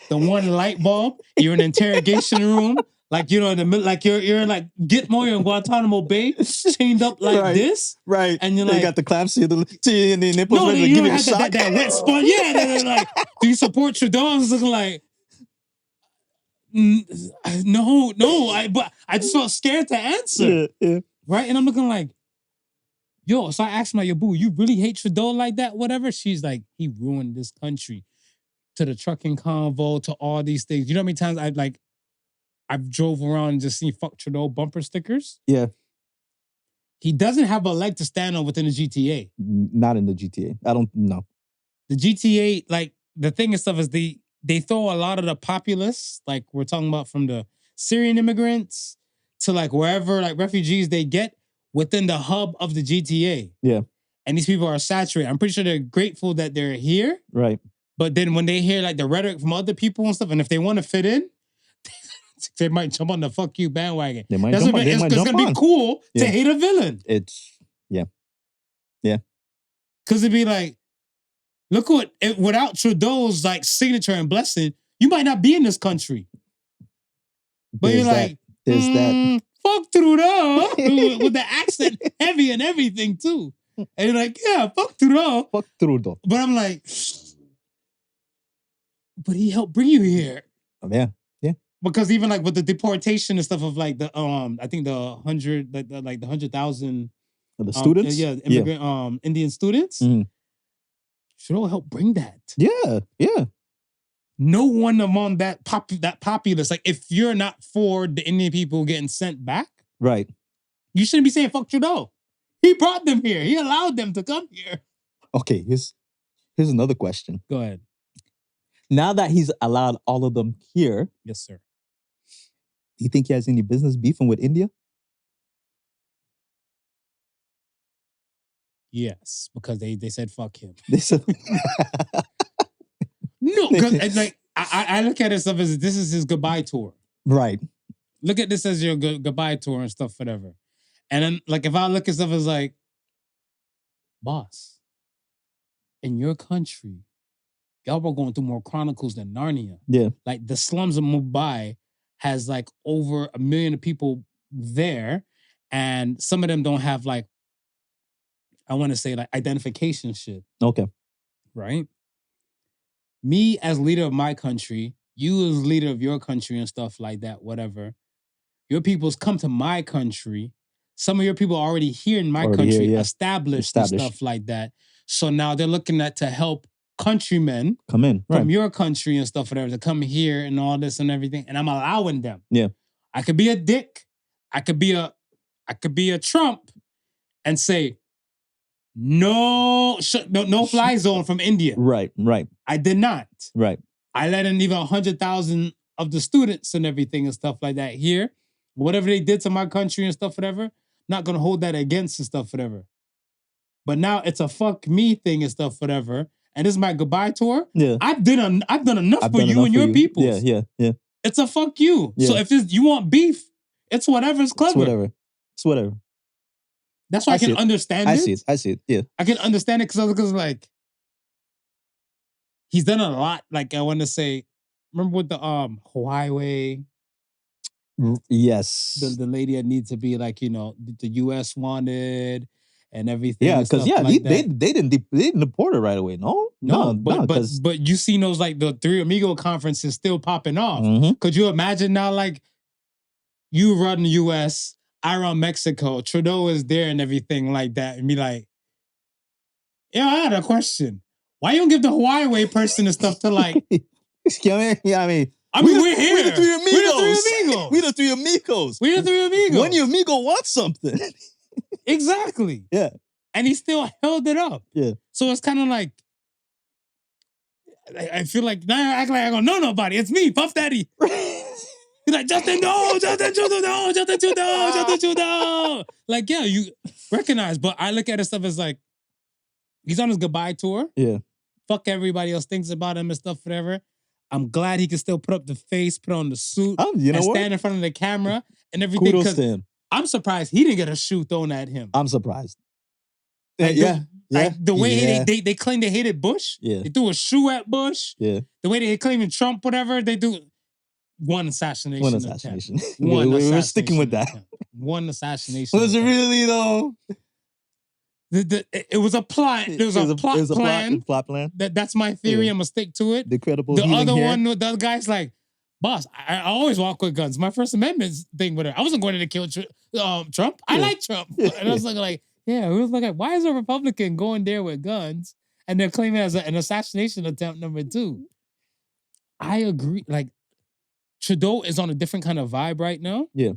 the one light bulb. You're in an interrogation room. Like, in the middle, like you're like Gitmo in Guantanamo Bay, chained up like this.
Right.
And you're
like,
like,
got the clamps in the nipples ready to give you a shock.
That wet spot. Yeah. They're like, do you support Trudeau? I was looking like, no. But I just felt scared to answer.
Yeah.
Right. And I'm looking like, yo, so I asked my, yo, boo, you really hate Trudeau like that? Whatever. She's like, he ruined this country. To the trucking convo, to all these things. You know how many times I've drove around and just seen fuck Trudeau bumper stickers?
Yeah.
He doesn't have a leg to stand on within the GTA.
Not in the GTA. I don't know.
The GTA, like, the thing and stuff is they throw a lot of the populists, like we're talking about from the Syrian immigrants to like wherever, like refugees they get within the hub of the GTA.
Yeah.
And these people are saturated. I'm pretty sure they're grateful that they're here.
Right.
But then when they hear like the rhetoric from other people and stuff, and if they want to fit in, they might jump on the fuck you bandwagon.
They might jump on.
It's going to be cool to hate a villain.
Yeah.
Because it'd be like, look without Trudeau's like signature and blessing, you might not be in this country. But you're like,
there's that.
Fuck Trudeau. With the accent heavy and everything too. And you're like, yeah, fuck Trudeau.
Fuck Trudeau.
But I'm like, but he helped bring you here.
Yeah.
because even like with the deportation and stuff of like the I think the 100 like the 100,000
The students?
immigrant Indian students.
Mhm.
Should all help bring that.
Yeah, yeah.
No one among that populace, like if you're not for the Indian people getting sent back,
Right.
you shouldn't be saying fuck Trudeau. He brought them here. He allowed them to come here.
Okay, here's another question.
Go ahead.
Now that he's allowed all of them here,
Yes, sir.
do you think he has any business beefing with India?
Yes, because they said fuck him.
They said,
No, because like I look at it stuff as this is his goodbye tour.
right.
Look at this as your goodbye tour and stuff, whatever. And then like if I look at stuff as like, boss, in your country, y'all were going through more chronicles than Narnia.
Yeah.
Like the slums of Mumbai has like over 1 million people there, and some of them don't have like, I want to say like identification shit,
Okay.
right? Me as leader of my country, you as leader of your country and stuff like that, whatever. Your people's come to my country. Some of your people are already here in my
Already here,
country,
yeah.
established and stuff like that. So now they're looking at to help countrymen
Come in. Right.
from your country and stuff, whatever, to come here and all this and everything. And I'm allowing them.
Yeah.
I could be a dick. I could be a Trump and say, no fly zone from India.
Right. Right.
I did not.
Right.
I let in even 100,000 of the students and everything and stuff like that here. Whatever they did to my country and stuff, whatever, not gonna hold that against and stuff, whatever. But now it's a fuck me thing and stuff, whatever. And this is my goodbye tour.
Yeah.
I've done enough for you and your people.
Yeah.
It's a fuck you.
Yeah.
So if you want beef, it's whatever. It's clever.
It's whatever.
That's why I can understand it.
I see it. Yeah.
I can understand it because like he's done a lot. Like I want to say, remember with the Huawei,
Yes.
the lady that needs to be like, the US wanted and everything.
Yeah,
and
because
stuff like
they
that.
didn't deport her right away. No,
but you seen those like the Three Amigo conferences still popping off.
Mhm.
Could you imagine now like you run the US, I run Mexico, Trudeau is there and everything like that, and be like, yeah, I had a question. Why you don't give the Huawei person the stuff to like?
I
mean, we're here.
We're the Three Amigos.
We're the Three Amigos.
We're the Three Amigos.
We're the Three Amigos.
When your amigo wants something.
Exactly.
Yeah.
And he still held it up.
Yeah.
So it's kind of like, I feel like, now I act like I don't know nobody. It's me, Puff Daddy. He's like, Justin Trudeau, Justin Trudeau. Like, yeah, you recognize, but I look at his stuff as like, he's on his goodbye tour.
Yeah.
Fuck everybody else thinks about him and stuff, whatever. I'm glad he can still put up the face, put on the suit, stand in front of the camera and everything.
Kudos to him.
I'm surprised he didn't get a shoe thrown at him.
I'm surprised.
Like the way they claim they hated Bush.
Yeah.
They threw a shoe at Bush.
Yeah.
The way they claiming Trump, whatever, they do one assassination.
We're sticking with that.
One assassination.
Was it really though?
It was a plot. There was a plot plan.
Plot plan.
That's my theory. I'm gonna stick to it.
The credible.
The other one with the other guy's like, boss, I always walk with guns. My First Amendment thing with her. I wasn't going to kill Trump. I like Trump. And I was like, yeah, we was like, why is a Republican going there with guns and they're claiming it as an assassination attempt number 2? I agree. Like Trudeau is on a different kind of vibe right now.
Yeah.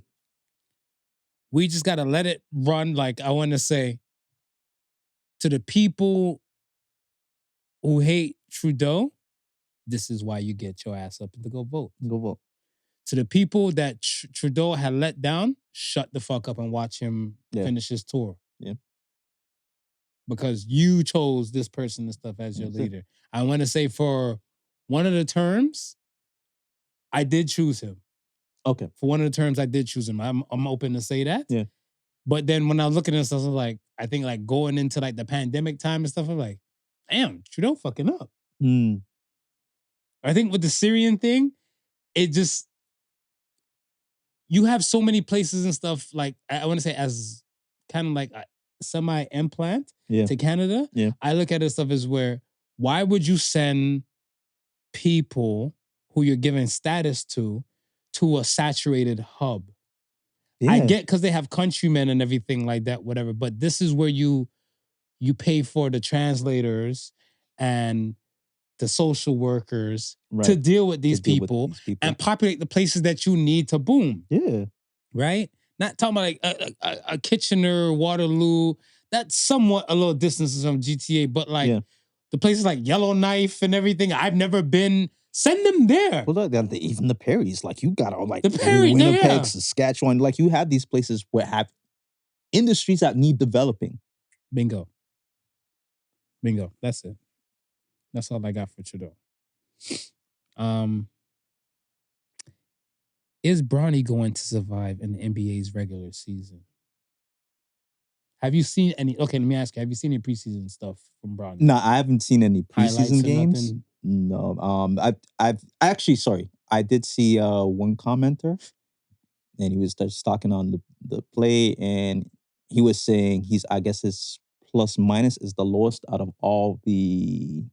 We just gotta let it run. Like I want to say to the people who hate Trudeau, this is why you get your ass up and to go vote.
Go vote.
To the people that Trudeau had let down, shut the fuck up and watch him finish his tour.
Yeah.
Because you chose this person and stuff as your leader. I want to say for one of the terms, I did choose him.
Okay.
For one of the terms, I did choose him. I'm open to say that.
Yeah.
But then when I was looking at stuff, I was like, I think like going into like the pandemic time and stuff, I'm like, damn, Trudeau fucking up. I think with the Syrian thing, it just, you have so many places and stuff, like, I want to say as kind of like a semi-implant to Canada.
Yeah.
I look at it stuff as where, why would you send people who you're giving status to to a saturated hub.
Yeah.
I get because they have countrymen and everything like that, whatever. But this is where you pay for the translators and the social workers to
Right.
deal with these
deal with
people
these people.
and populate the places that you need to boom.
Yeah.
Right? Not talking about like a Kitchener, Waterloo. That's somewhat a little distance from GTA, but like
Yeah.
the places like Yellowknife and everything, I've never been. Send them there.
Well, look, even the Perrys, like you got all like
The Perry,
Winnipeg,
yeah.
Saskatchewan, like you have these places where have industries that need developing.
Bingo. That's it. That's all I got for Trudeau. Is Bronny going to survive in the NBA's regular season? Have you seen any? Okay, let me ask you. Have you seen any preseason stuff from Bronny?
No, I haven't seen any
Highlights
preseason
or
games.
nothing?
No. I've actually, sorry, I did see one commenter, and he was just talking on the play, and he was saying I guess his plus minus is the lowest out of all the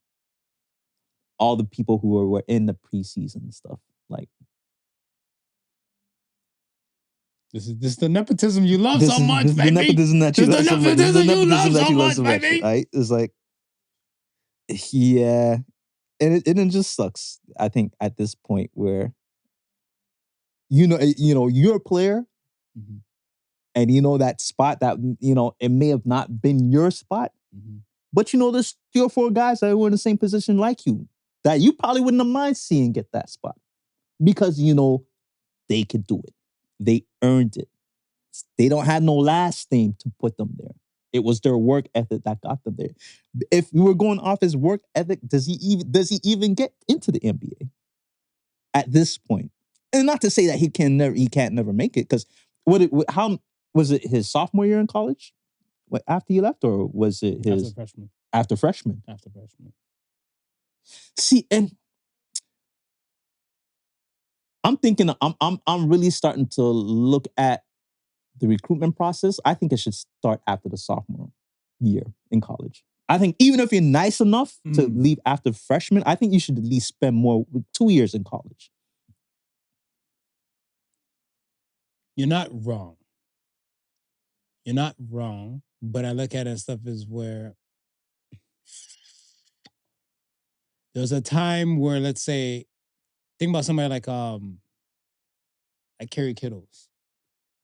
people who were in the preseason stuff. Like
This is the nepotism you love so much,
this is the
baby.
nepotism that you
This
love
is
so
the
much. This is the
nepotism
nepotism that you love
so
so
much,
much,
baby.
right? It's like, yeah, and it just sucks. I think at this point where you're a player,
Mhm.
and you know that spot that it may have not been your spot,
Mhm.
but there's 3 or 4 guys that were in the same position like you that you probably wouldn't have mind seeing get that spot because they could do it. They earned it. They don't have no last name to put them there. It was their work ethic that got them there. If we were going off his work ethic, does he even get into the NBA at this point? And not to say that he can't never make it, because how was it his sophomore year in college? After he left, or was it his after freshman?
After freshman.
See, and I'm thinking I'm really starting to look at the recruitment process. I think it should start after the sophomore year in college. I think even if you're nice enough to leave after freshman, I think you should at least spend more 2 years in college.
You're not wrong. But I look at it and stuff is where there's a time where, let's say, think about somebody like Kerry Kittles,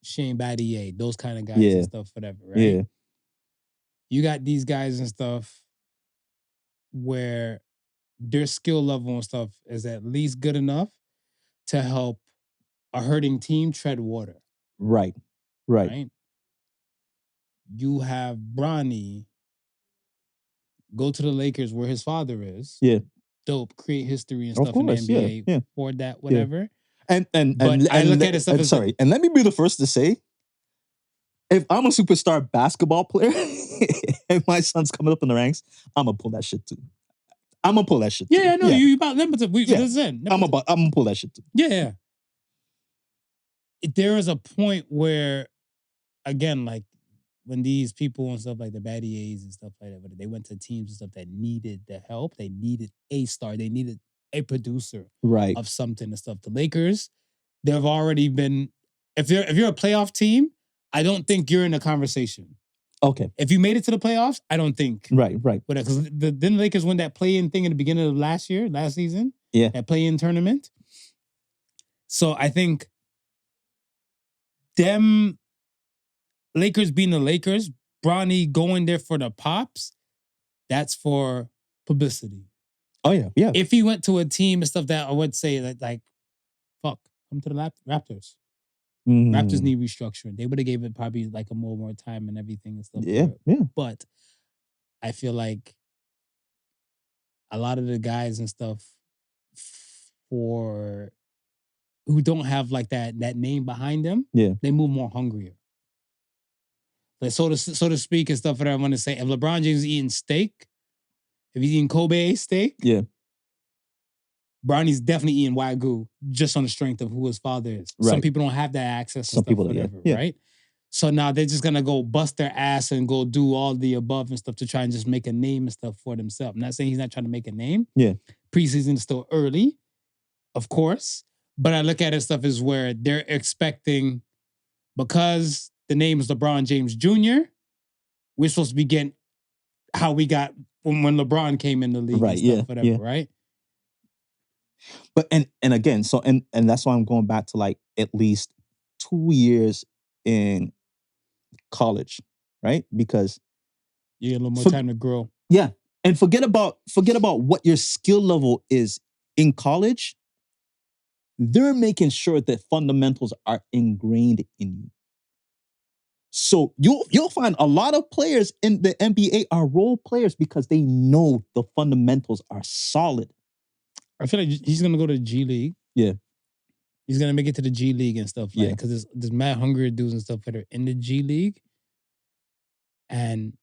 Shane Battier, those kind of guys and stuff, whatever, right?
Yeah.
You got these guys and stuff where their skill level and stuff is at least good enough to help a hurting team tread water.
Right.
You have Bronny go to the Lakers where his father is.
Yeah.
Dope, create history and
Of
stuff in the
course,
NBA
yeah.
for that, whatever.
And
I look at it stuff as
sorry, and let me be the first to say, if I'm a superstar basketball player and my son's coming up in the ranks, I'm gonna pull that shit too.
Yeah, I know you about nepotism.
I'm gonna pull that shit too.
Yeah. There is a point where, again, like when these people and stuff like the Battiers and stuff like that, but they went to teams and stuff that needed the help, they needed a star, they needed a producer of something and stuff. The Lakers, they've already been. If you're a playoff team, I don't think you're in the conversation.
Okay.
If you made it to the playoffs, I don't think.
Right.
Because then the Lakers won that play-in thing in the beginning of last season.
Yeah.
That play-in tournament. So I think them Lakers being the Lakers, Bronny going there for the pops, that's for publicity.
Oh yeah.
If he went to a team and stuff that I would say that like, fuck, come to the Raptors. Raptors need restructuring. They would have gave it probably like a more time and everything and stuff.
Yeah.
But I feel like a lot of the guys and stuff who don't have like that name behind them, they move more hungrier. Like so to speak and stuff. What I want to say, if LeBron James is eating steak, if he's eating Kobe steak, Bronny's definitely eating Wagyu just on the strength of who his father is. Some people don't have that access. Some people, whatever, right? So now they're just gonna go bust their ass and go do all the above and stuff to try and just make a name and stuff for themselves. I'm not saying he's not trying to make a name.
Yeah.
Preseason is still early, of course, But I look at it stuff as where they're expecting, because the name is LeBron James Jr., we're supposed to be getting how we got when LeBron came in the league
Right,
and stuff,
yeah,
whatever,
yeah.
right?
But and again, so and that's why I'm going back to like at least 2 years in college, right? Because
You get a little more
For-
time to grow.
yeah, and forget about what your skill level is in college. They're making sure that fundamentals are ingrained in you. So you'll find a lot of players in the NBA are role players because they know the fundamentals are solid.
I feel like he's gonna go to the G League.
Yeah.
He's gonna make it to the G League and stuff, like,
Yeah.
because there's mad hungry dudes and stuff that are in the G League, and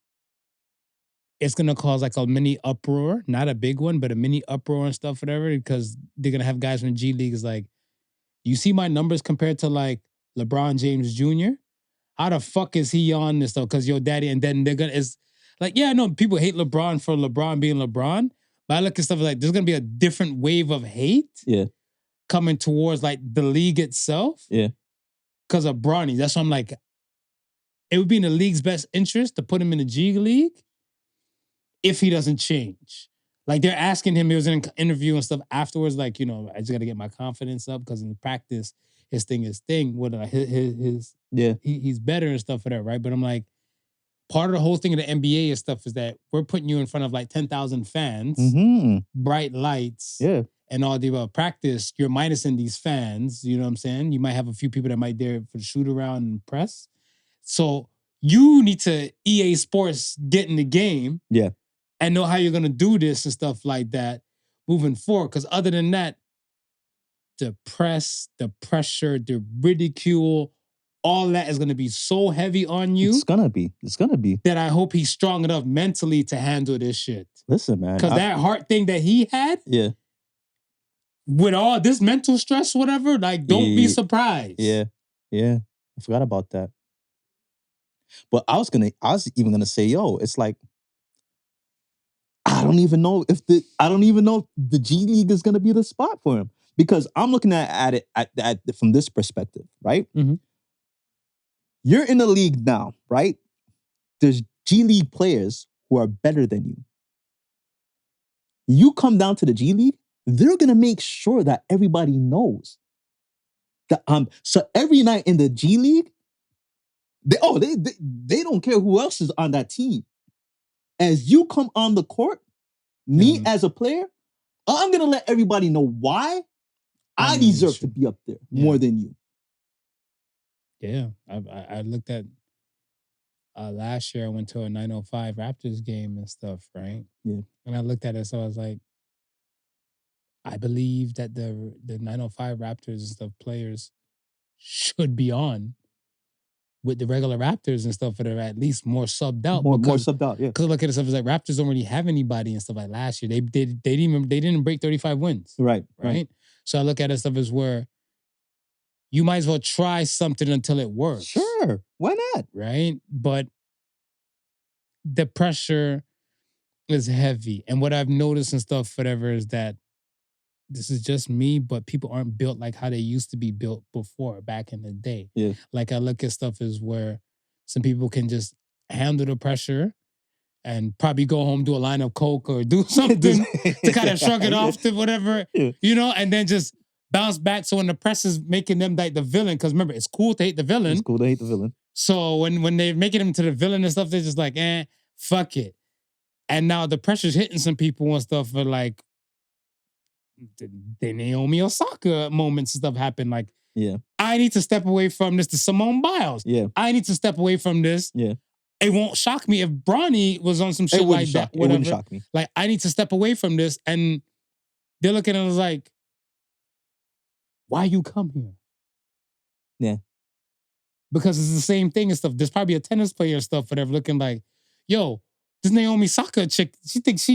it's gonna cause like a mini uproar, not a big one, but a mini uproar and stuff, whatever, because they're gonna have guys from the G League is like, you see my numbers compared to like LeBron James Jr. How the fuck is he on this though? Because your daddy, and then they're gonna is like, yeah, I know people hate LeBron for LeBron being LeBron, but I look at stuff like there's gonna be a different wave of hate,
Yeah.
coming towards like the league itself,
Yeah.
because of Bronny. That's why I'm like, it would be in the league's best interest to put him in the G League if he doesn't change. Like they're asking him, he was in an interview and stuff afterwards, like, I just got to get my confidence up because in practice, his thing is thing. What his
Yeah.
he's better and stuff for that, right? But I'm like, part of the whole thing of the NBA and stuff is that we're putting you in front of like 10,000 fans,
Mm-hmm.
bright lights,
Yeah.
and all the above. Practice, you're minusing these fans. You know what I'm saying? You might have a few people that might there for the shoot around and press. So you need to EA Sports get in the game.
Yeah.
And know how you're gonna do this and stuff like that moving forward. Because other than that, the press, the pressure, the ridicule, all that is gonna be so heavy on you.
It's gonna be.
That I hope he's strong enough mentally to handle this shit.
Listen, man.
Because that heart thing that he had,
Yeah.
with all this mental stress, whatever, like, don't be surprised.
Yeah. Yeah. I forgot about that. But I was even gonna say, yo, it's like, I don't even know if the G League is gonna be the spot for him. Because I'm looking at it from this perspective, right?
Mhm.
You're in the league now, right? There's G League players who are better than you. You come down to the G League, they're gonna make sure that everybody knows that so every night in the G League, they don't care who else is on that team. As you come on the court, me as a player, I'm gonna let everybody know why I deserve to be up there more than you.
Yeah, I looked at last year. I went to a 905 Raptors game and stuff, right?
Yeah.
And I looked at it, so I was like, I believe that the 905 Raptors and stuff players should be on with the regular Raptors and stuff that are at least more subbed out.
More subbed out, yeah.
Because look at it, stuff is like Raptors don't really have anybody and stuff like last year. They didn't break 35 wins.
Right.
So I look at it stuff as where you might as well try something until it works.
Sure. Why not?
Right? But the pressure is heavy. And what I've noticed and stuff, whatever, is that this is just me, but people aren't built like how they used to be built before, back in the day.
Yeah.
Like I look at stuff as where some people can just handle the pressure and probably go home, do a line of coke or do something to kind of shrug it off to whatever, and then just bounce back. So when the press is making them like the villain, because remember, it's cool to hate the villain.
It's cool to hate the villain.
So when they're making him to the villain and stuff, they're just like, fuck it. And now the pressure's hitting some people and stuff for like, the Naomi Osaka moments and stuff happen. Like, I need to step away from this. To Simone Biles.
Yeah.
I need to step away from this.
Yeah.
It won't shock me if Bronny was on some shit like that. Whatever.
It wouldn't shock me.
Like, I need to step away from this. And they're looking at us like, why you come here?
Yeah.
Because it's the same thing and stuff. There's probably a tennis player and stuff, whatever, looking like, yo, this Naomi Osaka chick, she thinks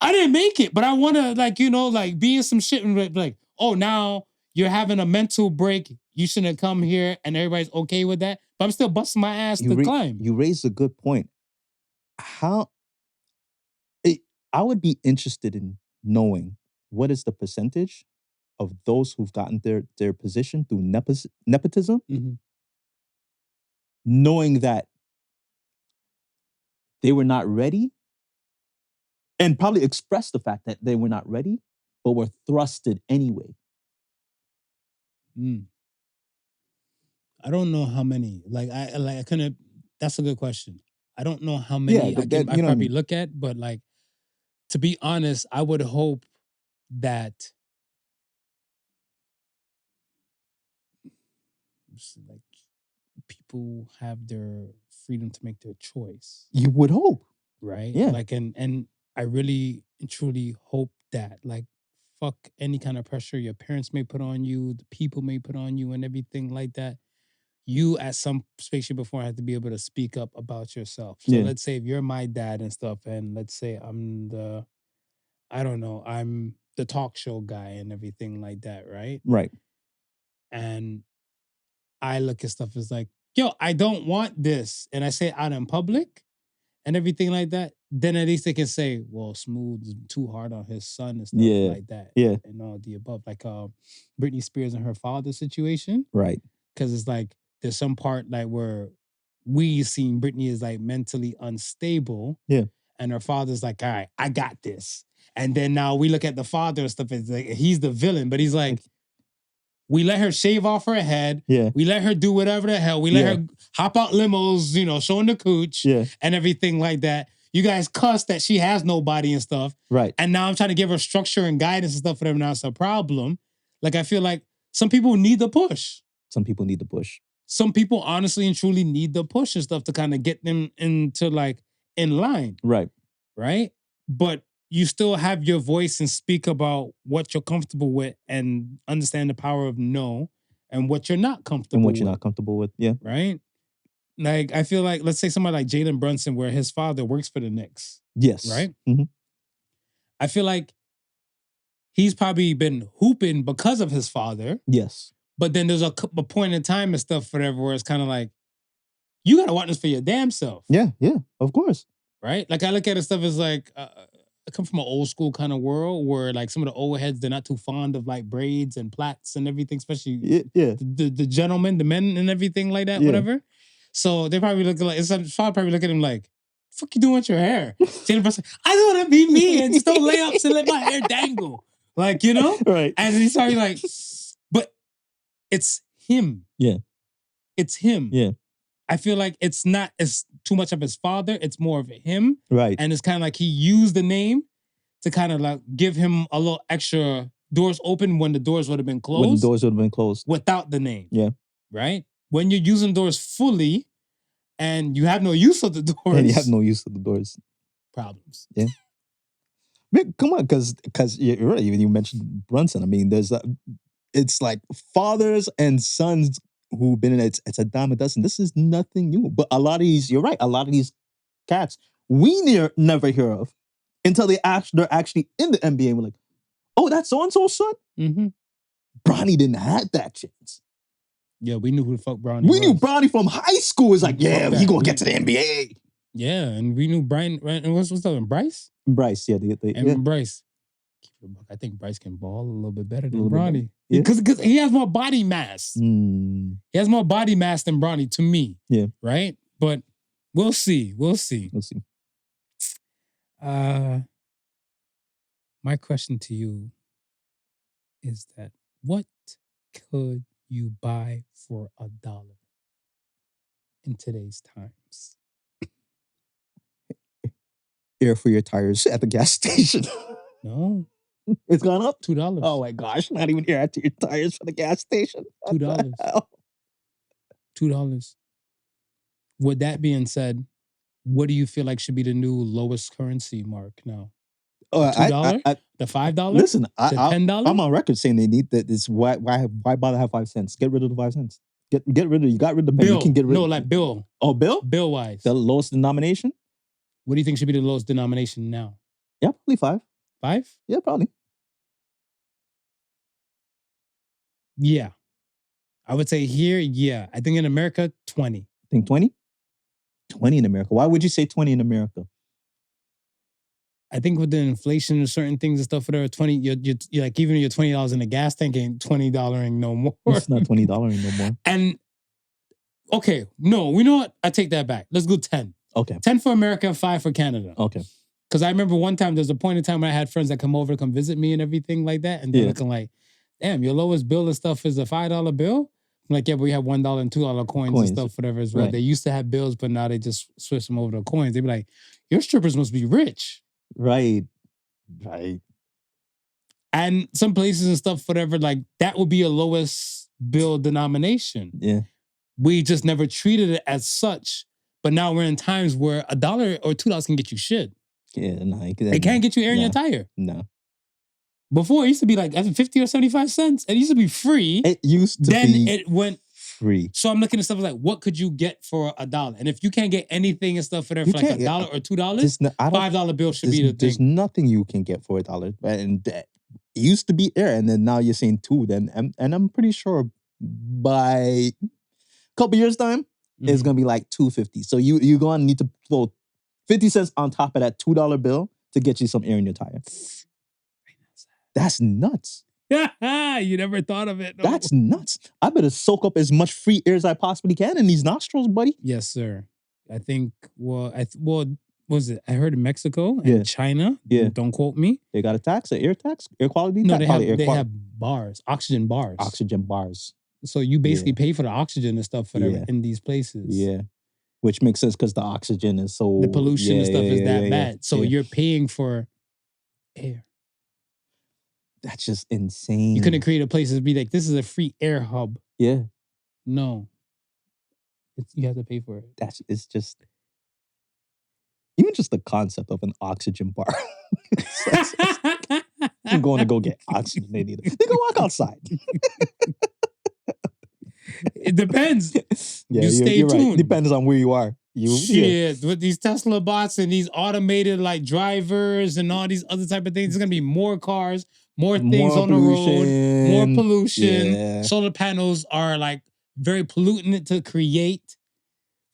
I didn't make it, but I want to, be in some shit and like, oh, now you're having a mental break. You shouldn't come here, and everybody's okay with that. But I'm still busting my ass to climb.
You raised a good point. I would be interested in knowing what is the percentage of those who've gotten their position through nepotism,
Mhm.
knowing that they were not ready, and probably expressed the fact that they were not ready, but were thrusted anyway.
Mm. I don't know how many. I couldn't. That's a good question. I don't know how many I
that-
I
you know what I
probably
mean?
look at, but like to be honest, I would hope that like people have their freedom to make their choice,
You would hope.
right?
Yeah.
Like and I really and truly hope that like fuck any kind of pressure your parents may put on you, the people may put on you, and everything like that. You at some spaceship before have to be able to speak up about yourself. So
Yeah.
let's say if you're my dad and stuff, and let's say I don't know, I'm the talk show guy and everything like that, right?
Right.
And I look at stuff as like, yo, I don't want this. And I say it out in public and everything like that, then at least they can say, well, Smooth is too hard on his son and stuff
Yeah.
like that.
Yeah.
And all the above. Like Britney Spears and her father situation.
Right.
Cause it's like there's some part like where we seen Britney is like mentally unstable.
Yeah.
And her father's like, all right, I got this. And then now we look at the father and stuff, it's like he's the villain, but he's like, we let her shave off her head.
Yeah.
We let her do whatever the hell. We let
Yeah.
her hop out limos, you know, showing the cooch
Yeah.
and everything like that. You guys cuss that she has no body and stuff.
Right.
And now I'm trying to give her structure and guidance and stuff for them. Now it's a problem. Like, I feel like some people need the push.
Some people need the push.
Some people honestly and truly need the push and stuff to kind of get them into like in line.
Right.
Right. But you still have your voice and speak about what you're comfortable with and understand the power of no and what you're not comfortable
And what you're
with.
not comfortable with. Yeah.
Right? Like, I feel like, let's say somebody like Jalen Brunson, where his father works for the Knicks.
Yes.
Right?
Mhm.
I feel like he's probably been hooping because of his father.
Yes.
But then there's a point in time and stuff, whatever, where it's kind of like, you got to want this for your damn self.
Yeah. Yeah. Of course.
Right? Like, I look at it stuff as like, I come from an old school kind of world where like some of the old heads, they're not too fond of like braids and plaits and everything, especially
Yeah.
the gentlemen, the men and everything like that,
Yeah.
whatever. So they probably look like, it's probably look at him like, fuck you doing with your hair? Jalen Brunson, I just want to be me and just don't layups and let my hair dangle. Like, you know?
Right.
And he's probably like, but it's him.
Yeah.
It's him.
Yeah.
I feel like it's not as too much of his father. It's more of him.
Right.
And it's kind of like he used the name to kind of like give him a little extra doors open when the doors would have been closed.
When the doors would have been closed.
Without the name.
Yeah.
Right? When you're using doors fully and you have no use of the doors.
And you have no use of the doors.
Problems.
Yeah. Man, come on, because you're right. You mentioned Brunson. I mean, it's like fathers and sons who've been in it. It's a dime a dozen. This is nothing new. But a lot of these, you're right. A lot of these cats we never hear of until they're actually in the NBA. And we're like, oh, that's so and so's son.
Mm-hmm.
Bronny didn't have that chance.
Yeah, we knew who the fuck Bronny
We
was.
knew Bronny from high school. Was like, yeah,
Fuck
he
that.
gonna get to the NBA.
Yeah, and we knew Brian. And what's the other one? Bryce?
Bryce, yeah,
And
yeah.
Bryce. I think Bryce can ball a little bit better
A
than
little bit
Bronny.
better. Yeah.
Because he has more body mass.
Mm,
He has more body mass than Bronny to me.
Yeah.
Right? But we'll see. We'll see.
let's see.
My question to you is that what could you buy for $1 in today's times?
Air for your tires at the gas station.
No,
It's gone up.
$2.
Oh my gosh, not even air at your tires for the gas station. What the
$2.
hell?
$2. With that being said, what do you feel like should be the new lowest currency mark now?
Oh,
$2?
I-
The $5?
listen,
The
I,
$10?
I'm on record saying they need that. It's why bother have 5 cents? Get rid of the 5 cents. Get rid of. You got rid of the penny.
Bill.
You can get rid.
No, like bill.
Oh, bill.
Bill wise.
The lowest denomination.
What do you think should be the lowest denomination now?
Yeah, probably 5.
5?
Yeah, probably.
Yeah. I would say here, yeah. I think in America, 20.
I think 20. 20 in America. Why would you say 20 in America?
I think with the inflation of certain things and stuff, whatever, you're like even your $20 in the gas tank ain't $20 no more.
It's not $20 no more.
And okay, no, you know what? I take that back. Let's go 10.
Okay.
10 for America, 5 for Canada.
Okay.
Because I remember one time, there's a point in time when I had friends that come over to come visit me and everything like that. And they're looking like, damn, your lowest bill and stuff is a $5 bill? I'm like, yeah, but we have $1 and $2 coins and stuff, whatever as well. Right. They used to have bills, but now they just switch them over to coins. They'd be like, your strippers must be rich.
Right.
And some places and stuff, whatever, like that would be a lowest bill denomination.
Yeah.
We just never treated it as such. But now we're in times where $1 or $2 can get you shit.
Yeah, no.
It can't get you air in your tire.
No.
Before, it used to be like 50 or 75 cents. It used to be free.
It used to
then
be
it went
free.
So I'm looking at stuff like, what could you get for $1? And if you can't get anything and stuff for there for like $1 or $2, $5 bill should be the thing.
There's nothing you can get for $1. And it used to be air, and then now you're saying $2. And I'm pretty sure by a couple years' time, it's gonna be like $2.50. So you're gonna need to throw 50 cents on top of that $2 bill to get you some air in your tire. That's nuts.
You never thought of it.
No. That's nuts. I better soak up as much free air as I possibly can in these nostrils, buddy.
Yes, sir. I think, what was it? I heard in Mexico and China.
Yeah.
Don't quote me.
They got a tax, an air tax, air quality
no,
tax.
They have bars, oxygen bars.
Oxygen bars.
So you basically pay for the oxygen and stuff in these places.
Yeah. Which makes sense because the oxygen is so...
The pollution and stuff is that bad. So you're paying for air.
That's just insane.
You couldn't create a place to be like, this is a free air hub.
Yeah.
No. You have to pay for it.
It's just... Even just the concept of an oxygen bar. I'm going to go get oxygenated. They go walk outside.
It depends.
Yeah, you're tuned. Right. Depends on where you are.
With these Tesla bots and these automated like drivers and all these other type of things, there's gonna be more cars, more things on the road, more pollution. Yeah. Solar panels are like very pollutant to create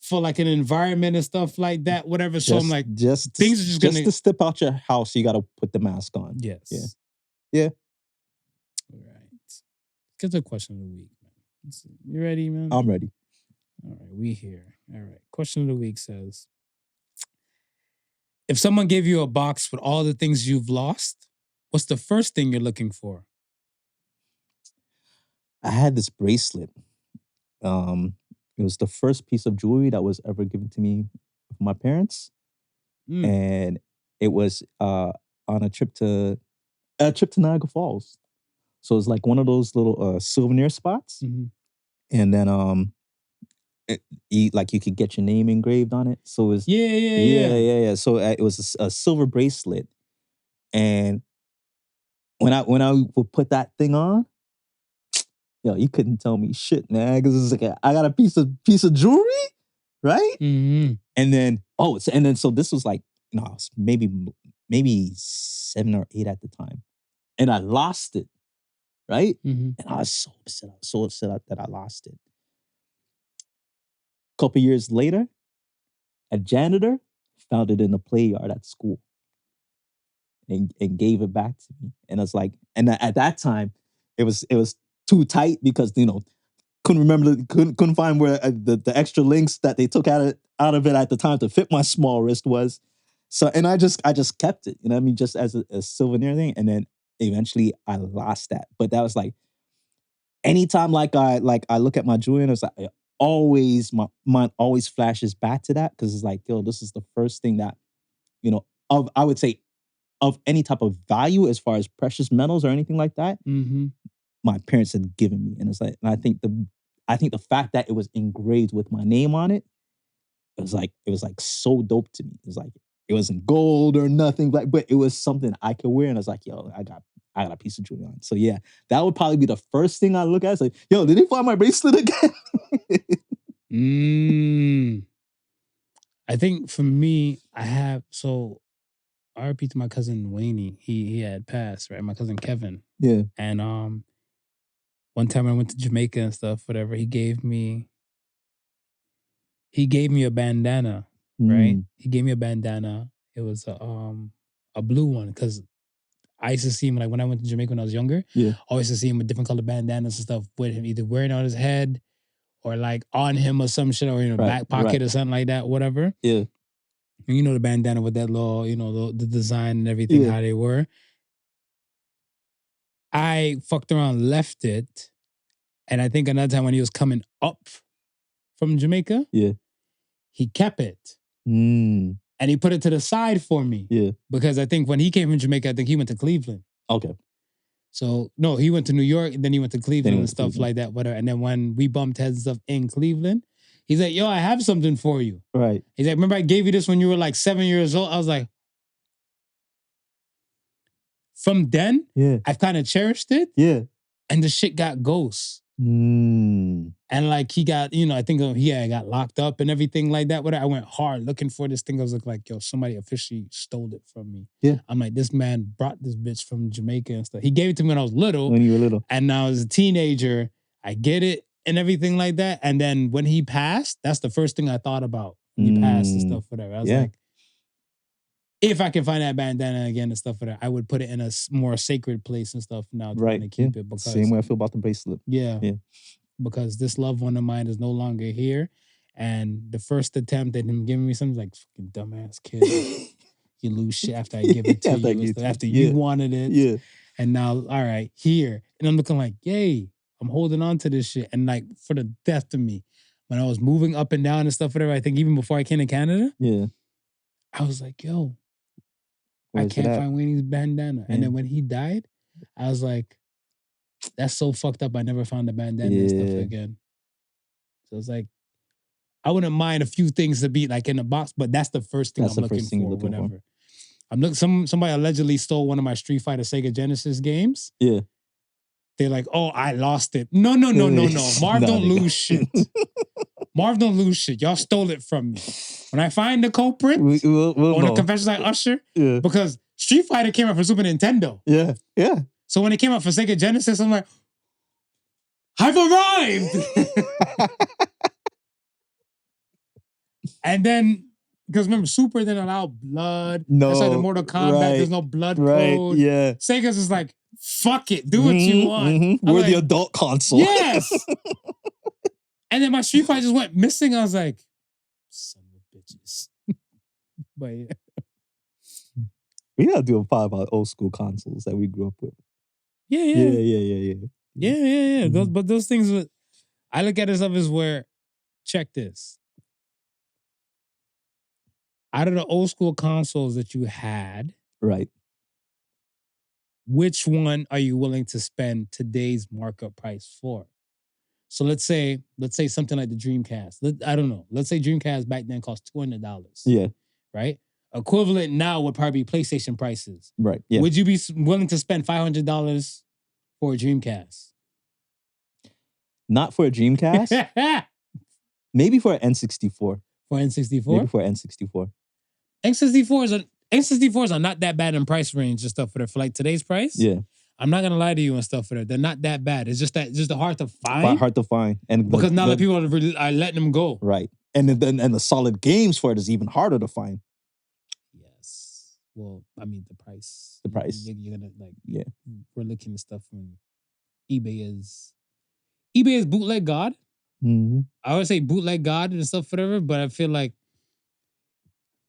for like an environment and stuff like that, whatever. So I'm like, things are just gonna...
to step out your house, you gotta put the mask on.
Yes.
Yeah.
All right. Get the question of the week, man. You ready, man?
I'm ready.
All right, we here. All right. Question of the week says, if someone gave you a box with all the things you've lost, what's the first thing you're looking for?
I had this bracelet. It was the first piece of jewelry that was ever given to me from my parents. And it was on a trip to Niagara Falls. So it's like one of those little souvenir spots.
Mm-hmm.
And then you could get your name engraved on it. So it was yeah. So it was a silver bracelet, and when I would put that thing on, you couldn't tell me shit, man, because it's like I got a piece of jewelry, right?
Mm-hmm.
And then so this was like maybe 7 or 8 at the time, and I lost it, right?
Mm-hmm.
And I was so upset that I lost it. Couple years later, a janitor found it in the play yard at school and gave it back to me. And it's like, and at that time, it was too tight because couldn't find where the extra links that they took out of it at the time to fit my small wrist was. So, and I just kept it, just as a souvenir thing. And then eventually I lost that. But that was like, anytime I look at my jewelry and it's like, always, my mind always flashes back to that because it's like, this is the first thing that, I would say, of any type of value as far as precious metals or anything like that, my parents had given me. And it's like, and I think the fact that it was engraved with my name on it, it was like so dope to me. It was like, it wasn't gold or nothing, but it was something I could wear. And I was like, I got a piece of jewelry on. So yeah, that would probably be the first thing I look at. It's like, did they find my bracelet again?
I think for me, I have, so RIP to my cousin Wayne. He had passed, right? My cousin Kevin.
Yeah.
And one time I went to Jamaica and stuff, whatever, he gave me a bandana, right? He gave me a bandana. It was a blue one, because I used to see him like when I went to Jamaica when I was younger.
Yeah.
I used to see him with different colored bandanas and stuff with him either wearing on his head or like on him or some shit, or in a back pocket or something like that, whatever.
Yeah.
And you know the bandana with that little, the design and everything, how they were. I fucked around, left it, and I think another time when he was coming up from Jamaica, he kept it.
Mm.
And he put it to the side for me.
Yeah.
Because I think when he came from Jamaica, I think he went to Cleveland.
Okay.
So, no, he went to New York, and then he went to Cleveland and stuff like that, whatever. And then when we bumped heads and stuff in Cleveland, he's like, yo, I have something for you.
Right.
He's like, remember I gave you this when you were like 7 years old? I was like, from then, I've kind of cherished it.
Yeah.
And the shit got ghost.
Mm.
And like he got, I think he got locked up and everything like that. I went hard looking for this thing. I was like, yo, somebody officially stole it from me.
Yeah.
I'm like, this man brought this bitch from Jamaica and stuff. He gave it to me when I was little.
When you were little.
And now as a teenager, I get it and everything like that. And then when he passed, that's the first thing I thought about. When he passed and stuff, whatever. I was like, if I can find that bandana again and stuff, whatever, I would put it in a more sacred place and stuff now to kind of keep it. Because,
same way I feel about the bracelet.
Yeah. Because this loved one of mine is no longer here. And the first attempt at him giving me something, like, fucking dumbass kid. You lose shit after I give it to you. After you wanted it.
Yeah.
And now, all right, here. And I'm looking like, yay, I'm holding on to this shit. And like, for the death of me, when I was moving up and down and stuff, whatever, I think even before I came to Canada, I was like, yo, I can't find Wayne's bandana. And then when he died, I was like, that's so fucked up. I never found the bandana and stuff again. So it's like, I wouldn't mind a few things to be like in the box, but that's the first thing I'm looking for. Whatever. I'm looking. Somebody allegedly stole one of my Street Fighter Sega Genesis games.
Yeah.
They're like, oh, I lost it. No. Marv don't lose shit. Marv don't lose shit. Y'all stole it from me. When I find the culprit
we'll
on the confessions like Usher, because Street Fighter came out for Super Nintendo.
Yeah.
So when it came out for Sega Genesis, I'm like, I've arrived. And then, because remember, Super didn't allow blood.
No.
That's like the Mortal Kombat. There's no blood code.
Yeah.
Sega's is like, fuck it. Do what you want.
We're
like,
the adult console.
Yes. And then my Street Fighter just went missing. I was like, son of bitches. But yeah.
We gotta do a pod about old school consoles that we grew up with.
Yeah. Those things, I look at it as where, check this. Out of the old school consoles that you had,
right?
Which one are you willing to spend today's markup price for? So let's say something like the Dreamcast. I don't know. Let's say Dreamcast back then cost $200.
Yeah.
Right? Equivalent now would probably be PlayStation prices.
Right. Yeah.
Would you be willing to spend $500 for a Dreamcast?
Not for a Dreamcast. Maybe for an N64.
For N64?
Maybe for N64.
N64s are not that bad in price range and stuff for like today's price.
Yeah.
I'm not gonna lie to you and stuff for that. They're not that bad. It's just hard to find.
Hard to find. And
because now that people are letting them go.
Right. And the solid games for it is even harder to find.
Yes. Well, I mean the price. You're gonna we're looking at stuff from eBay is bootleg God.
Mm-hmm.
I would say bootleg God and stuff, whatever, but I feel like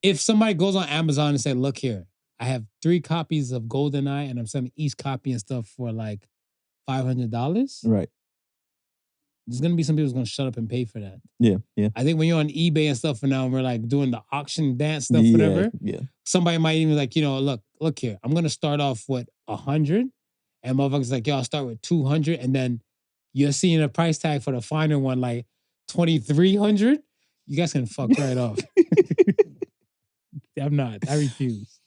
if somebody goes on Amazon and say, look here, I have 3 copies of GoldenEye and I'm selling each copy and stuff for like $500.
Right.
There's going to be some people who's going to shut up and pay for that.
Yeah.
I think when you're on eBay and stuff, and now we're like doing the auction dance stuff, whatever.
Yeah.
Somebody might even like, look here, I'm going to start off with 100. And motherfuckers like, yo, I'll start with 200. And then you're seeing a price tag for the finer one, like 2,300. You guys can fuck right off. I'm not. I refuse.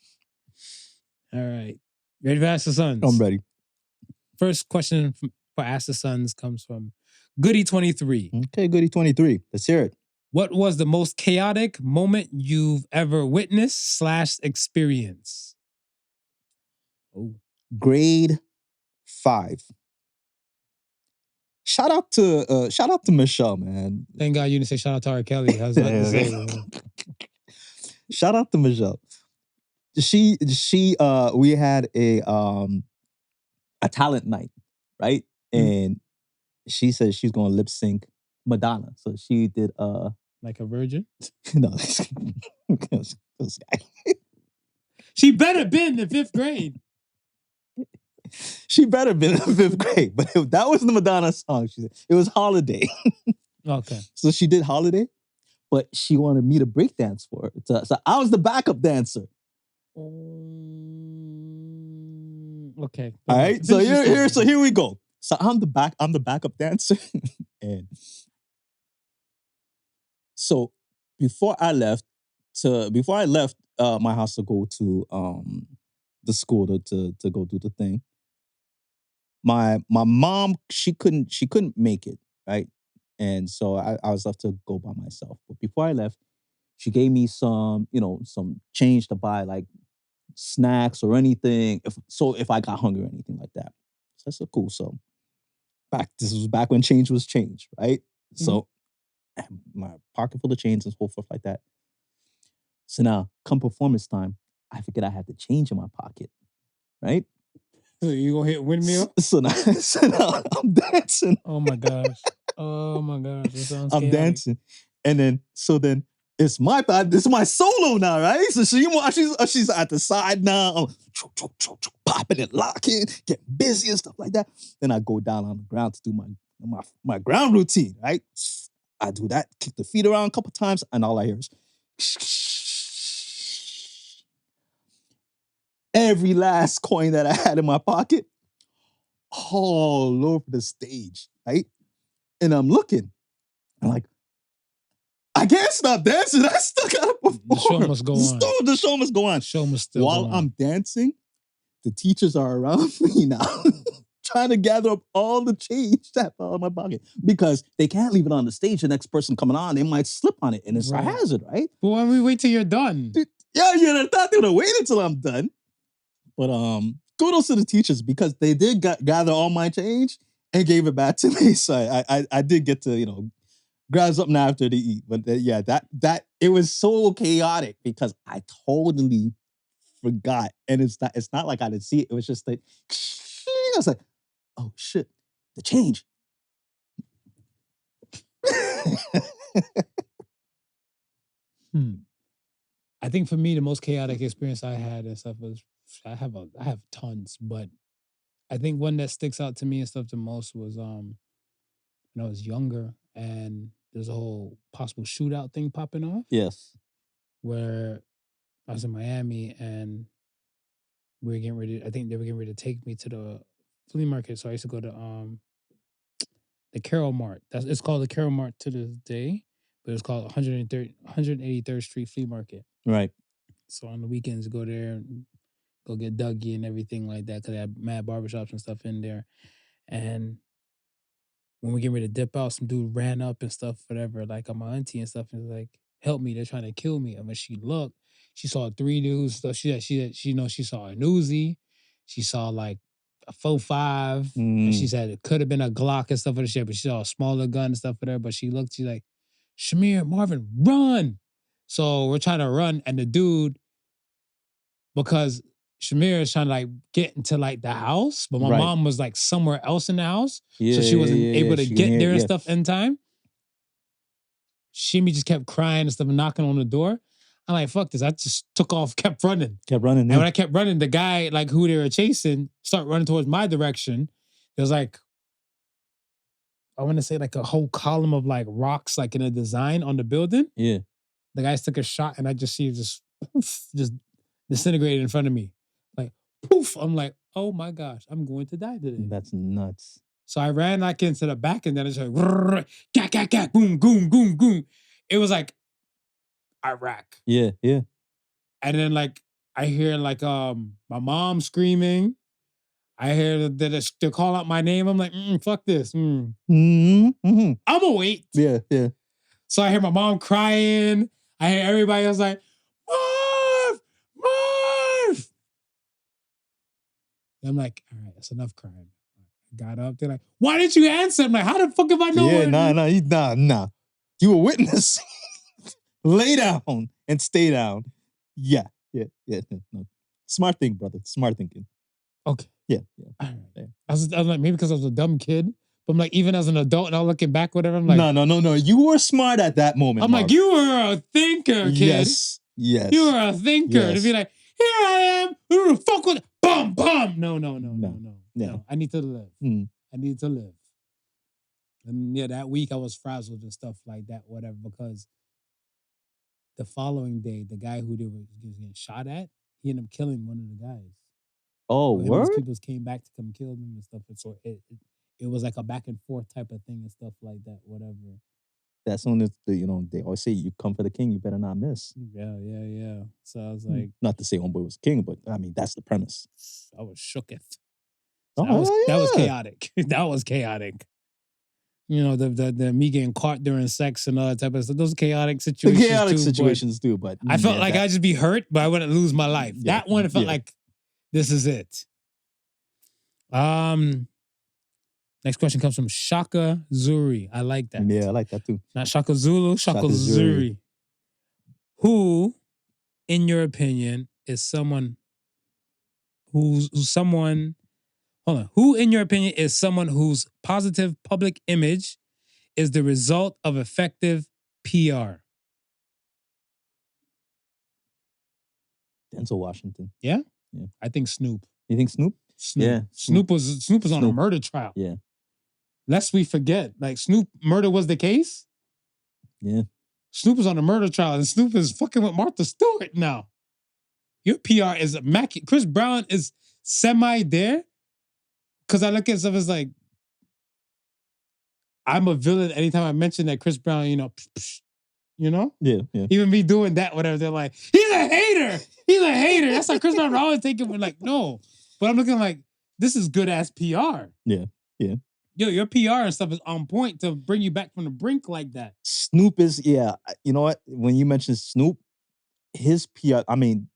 All right. Ready for Ask the Sons?
I'm ready.
First question for Ask the Sons comes from Goody23.
Okay, Goody23. Let's hear it.
What was the most chaotic moment you've ever witnessed / experienced? Oh.
Grade 5. Shout out to Michelle, man.
Thank God you didn't say shout out to R. Kelly. I was about to say.
Shout out to Michelle. we had a talent night, right? And she said she's gonna lip sync Madonna. So she did
Like a virgin?
no, this guy.
She better been in 5th grade.
She better been in 5th grade, but that wasn't the Madonna song. She said it was Holiday.
Okay.
So she did Holiday, but she wanted me to break dance for her. So I was the backup dancer.
Okay.
All right. So here we go. So I'm the backup dancer. And so before I left my house to go to the school to go do the thing, my mom, she couldn't make it, right? And so I was left to go by myself. But before I left, she gave me some change to buy like snacks or anything. If I got hungry or anything like that. So I said, cool. So this was back when change was change, right? So my pocket full of chains and so forth like that. So now, come performance time, I forget I had the change in my pocket, right?
So you gonna hit windmill?
So now I'm dancing.
Oh my gosh. Oh my gosh. It sounds
I'm
chaotic.
dancing. And then it's my part. This is my solo now, right? So she's at the side now. I'm popping and locking, getting busy and stuff like that. Then I go down on the ground to do my ground routine, right? I do that, kick the feet around a couple times, and all I hear is every last coin that I had in my pocket all over the stage, right? And I'm looking, I'm like, I can't stop dancing. I still gotta perform.
The show must go on.
The show must go on.
Show must still
While
go on.
I'm dancing, the teachers are around me now, trying to gather up all the change that fell in my pocket because they can't leave it on the stage. The next person coming on, they might slip on it, and it's a hazard, right?
But why don't we wait till you're done?
Yeah, I thought they would have waited until I'm done. But kudos to the teachers because they did gather all my change and gave it back to me. So I did get to grab something after to eat. But that it was so chaotic because I totally forgot, and it's not like I didn't see it. It was just like I was like, oh shit, the change.
I think for me, the most chaotic experience I had and stuff was I have tons, but I think one that sticks out to me and stuff the most was when I was younger and there's a whole possible shootout thing popping off.
Yes.
Where I was in Miami and we were getting ready. I think they were getting ready to take me to the flea market. So I used to go to the Carroll Mart. It's called the Carroll Mart to this day, but it's called 183rd Street Flea Market.
Right.
So on the weekends, go there and go get Dougie and everything like that because they had mad barbershops and stuff in there. And when we get ready to dip out, some dude ran up and stuff, whatever, like on my auntie and stuff, and was like, help me, they're trying to kill me. And when she looked, she saw 3 dudes. So she saw an Uzi, she saw like a 4.5, and she said it could have been a Glock and stuff like that, but she saw a smaller gun and stuff there. But she looked, she's like, Shamir, Marvin, run. So we're trying to run, and the dude, because Shamir is trying to like get into like the house, but my mom was like somewhere else in the house. So she wasn't able to get there and stuff in time. Shimmy just kept crying and stuff and knocking on the door. I'm like, fuck this. I just took off, kept running. And when I kept running, the guy like who they were chasing started running towards my direction. There's like, I want to say like a whole column of like rocks like in a design on the building.
Yeah.
The guys took a shot and I just see it just disintegrated in front of me. Like, poof. I'm like, oh my gosh, I'm going to die today.
That's nuts.
So I ran like into the back and then it's like, gak, gak, gak, boom, boom, boom, boom. It was like Iraq.
Yeah.
And then like, I hear like my mom screaming. I hear that they call out my name. I'm like, fuck this. I'm gonna wait.
Yeah.
So I hear my mom crying. I hear everybody else like, Marv! I'm like, all right, that's enough crying. I got up. They're like, why didn't you answer? I'm like, how the fuck have I known?
Yeah, nah. You were witness. Lay down and stay down. Yeah. Yeah. No. Smart thing, brother. Smart thinking.
Okay.
Yeah.
All right.
Yeah.
I was like, maybe because I was a dumb kid, but I'm like, even as an adult now looking back, whatever, I'm like,
No. You were smart at that moment.
I'm like, you were a thinker, kid.
Yes.
You were a thinker. To
Yes.
be like, here I am. Who the fuck with bum. No.
Yeah.
I need to live.
Mm.
I need to live. And yeah, that week I was frazzled and stuff like that, whatever, because the following day, the guy who they were getting shot at, he ended up killing one of the guys.
Oh,
So him and his
word?
people came back to come kill them and stuff. And so it was like a back and forth type of thing and stuff like that, whatever.
That's when it's they always say you come for the king, you better not miss.
Yeah. So I was like,
Not to say homeboy was king, but I mean that's the premise.
I was shooketh.
Oh,
That was
yeah.
chaotic. That was chaotic. You know, the me getting caught during sex and all that type of stuff. Those chaotic
The
situations.
chaotic
too,
situations too, but
I felt
yeah,
like I'd just be hurt, but I wouldn't lose my life.
Yeah,
That one, it felt
yeah.
like this is it. Next question comes from Shaka-Zuri. I like that.
Yeah, I like that too.
Not Shaka Zulu,
Shaka-Zuri.
Shaka-Zuri. Who, in your opinion, is someone who's someone? Hold on. Who, in your opinion, is someone whose positive public image is the result of effective PR?
Denzel Washington.
Yeah?
Yeah.
I think Snoop.
You think Snoop? Yeah.
Snoop was on a
Snoop.
murder trial.
Yeah.
Lest we forget, like Snoop murder was the case.
Yeah.
Snoop was on a murder trial, and Snoop is fucking with Martha Stewart now. Your PR is immaculate. Chris Brown is semi there. Because I look at stuff as like, I'm a villain anytime I mention that Chris Brown, you know?
Yeah.
Even me doing that, whatever, they're like, he's a hater. He's a hater. That's how Chris Brown always take it. Like, no. But I'm looking like, this is good ass PR.
Yeah.
Yo, your PR and stuff is on point to bring you back from the brink like that.
Snoop is, yeah. You know what? When you mentioned Snoop, his PR, I mean,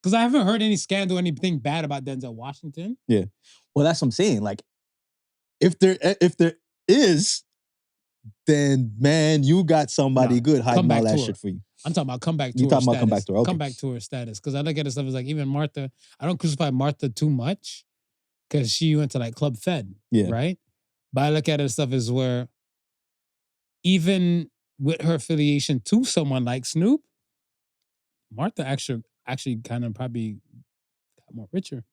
Because I haven't heard any scandal, anything bad about Denzel Washington.
yeah. Well, that's what I'm saying. Like, if there is, then man, you got somebody
Nah,
good hiding
comeback
all that
tour.
shit for you.
I'm talking about comeback tour
You talking
status.
about comeback tour? Okay.
Comeback tour status. Because I look at the stuff as like, even Martha, I don't crucify Martha too much because she went to like Club Fed,
Yeah.
right? But I look at it stuff as where even with her affiliation to someone like Snoop, Martha actually kind of probably got more richer.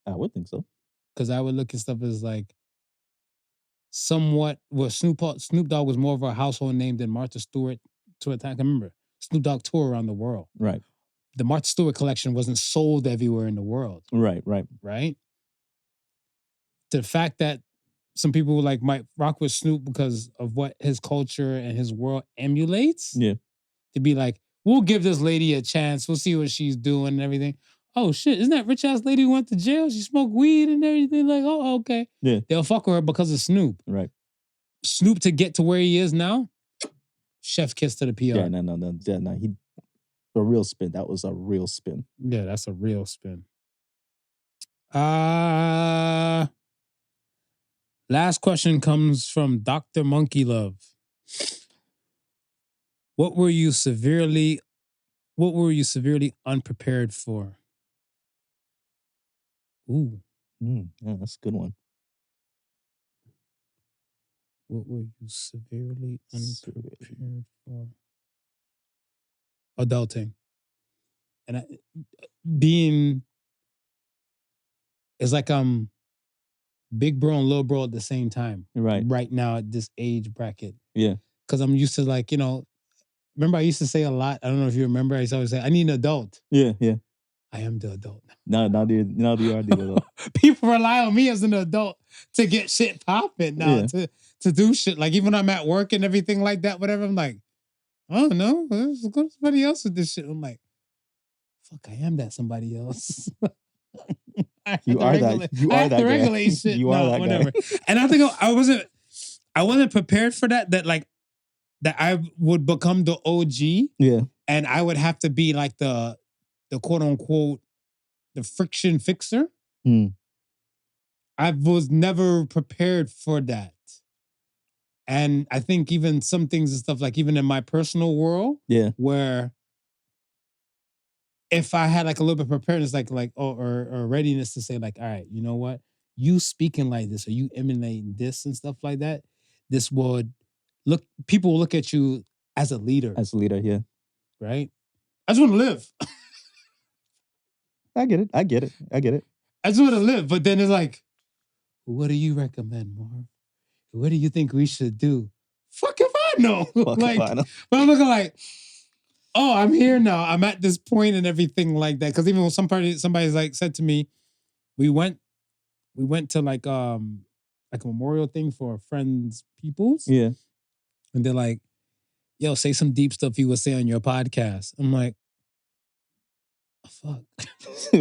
I would think so.
Because I would look at stuff as like somewhat, well, Snoop Dogg was more of a household name than Martha Stewart to a time. Remember, Snoop Dogg toured around the world.
Right.
The Martha Stewart collection wasn't sold everywhere in the world.
Right.
Right? The fact that some people like might rock with Snoop because of what his culture and his world emulates.
Yeah.
To be like, we'll give this lady a chance. We'll see what she's doing and everything. Oh shit, isn't that rich ass lady who went to jail? She smoked weed and everything. Like, oh, okay.
Yeah.
They'll fuck with her because of Snoop.
Right.
Snoop to get to where he is now, chef kiss to the PR.
Yeah, no. Yeah, no. A real spin. That was a real spin.
Yeah, that's a real spin. Last question comes from Dr.MonkeyLove. What were you severely unprepared for? Ooh.
Yeah, that's a good one.
What were you severely unprepared for? Adulting. And it's like big bro and little bro at the same time. Right now at this age bracket.
Yeah.
Because I'm used to like, remember I used to say a lot, I don't know if you remember, I used to always say, I need an adult.
Yeah.
I am the adult now.
Now you are the adult.
People rely on me as an adult to get shit popping now,
Yeah.
to do shit. Like even when I'm at work and everything like that, whatever, I'm like, I don't know, let's go to somebody else with this shit. I'm like, fuck, I am that somebody else.
You are that. You are that guy.
Regulate shit.
You are that
whatever.
guy.
And I think I wasn't prepared for that. That I would become the OG.
Yeah.
And I would have to be like the quote unquote the friction fixer. I was never prepared for that. And I think even some things and stuff like even in my personal world,
Yeah.
where if I had like a little bit of preparedness, or readiness to say like, all right, you know what, you speaking like this or you emulating this and stuff like that, this would people will look at you as a leader,
Yeah.
right? I just want to live.
I get it. I
just want to live, but then it's like, what do you recommend, Marv? What do you think we should do? Fuck if I know.
Fuck if I know.
But I'm looking like, oh, I'm here now. I'm at this point and everything like that. Because even when somebody's like said to me, we went to like a memorial thing for a friend's people's.
Yeah.
And they're like, yo, say some deep stuff you would say on your podcast. I'm like, oh, fuck.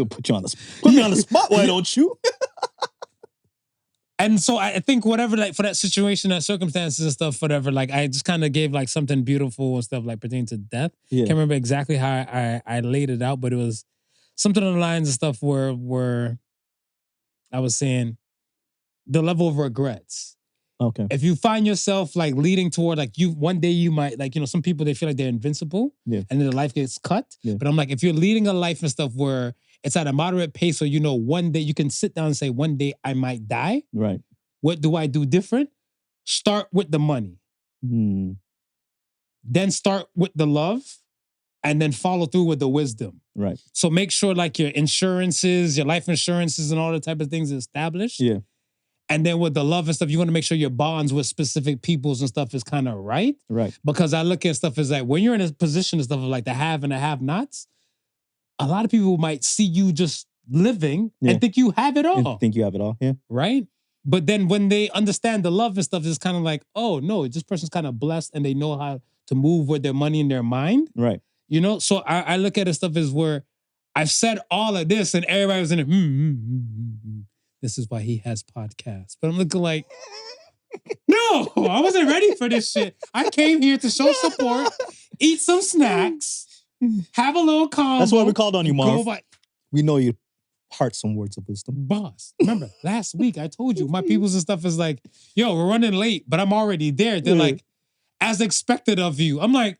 Put me on the spot, why don't you?
And so I think whatever, like for that situation, that circumstances and stuff, whatever, like I just kind of gave like something beautiful and stuff like pertaining to death.
Yeah.
Can't remember exactly how I laid it out, but it was something on the lines of stuff where I was saying the level of regrets.
Okay.
If you find yourself like leading toward like one day you might like, some people, they feel like they're invincible and then their life gets cut.
Yeah.
But I'm like, if you're leading a life and stuff where it's at a moderate pace, so one day you can sit down and say, one day I might die.
Right.
What do I do different? Start with the money. Then start with the love, and then follow through with the wisdom.
Right.
So make sure like your insurances, your life insurances and all the type of things are established.
Yeah.
And then with the love and stuff, you want to make sure your bonds with specific peoples and stuff is kind of right.
Right.
Because I look at stuff as like, when you're in a position and stuff of like the have and the have-nots, a lot of people might see you just living and think you have it all.
Yeah.
Right? But then when they understand the love and stuff, it's kind of like, oh no, this person's kind of blessed and they know how to move with their money in their mind.
Right.
So I look at it stuff as where I've said all of this and everybody was in it. This is why he has podcasts. But I'm looking like, no, I wasn't ready for this shit. I came here to show support, eat some snacks, have a little combo.
That's why we called on you, Marv. We know you heart some words of wisdom.
Boss, remember last week I told you my peoples and stuff is like, yo, we're running late, but I'm already there. They're like, as expected of you. I'm like,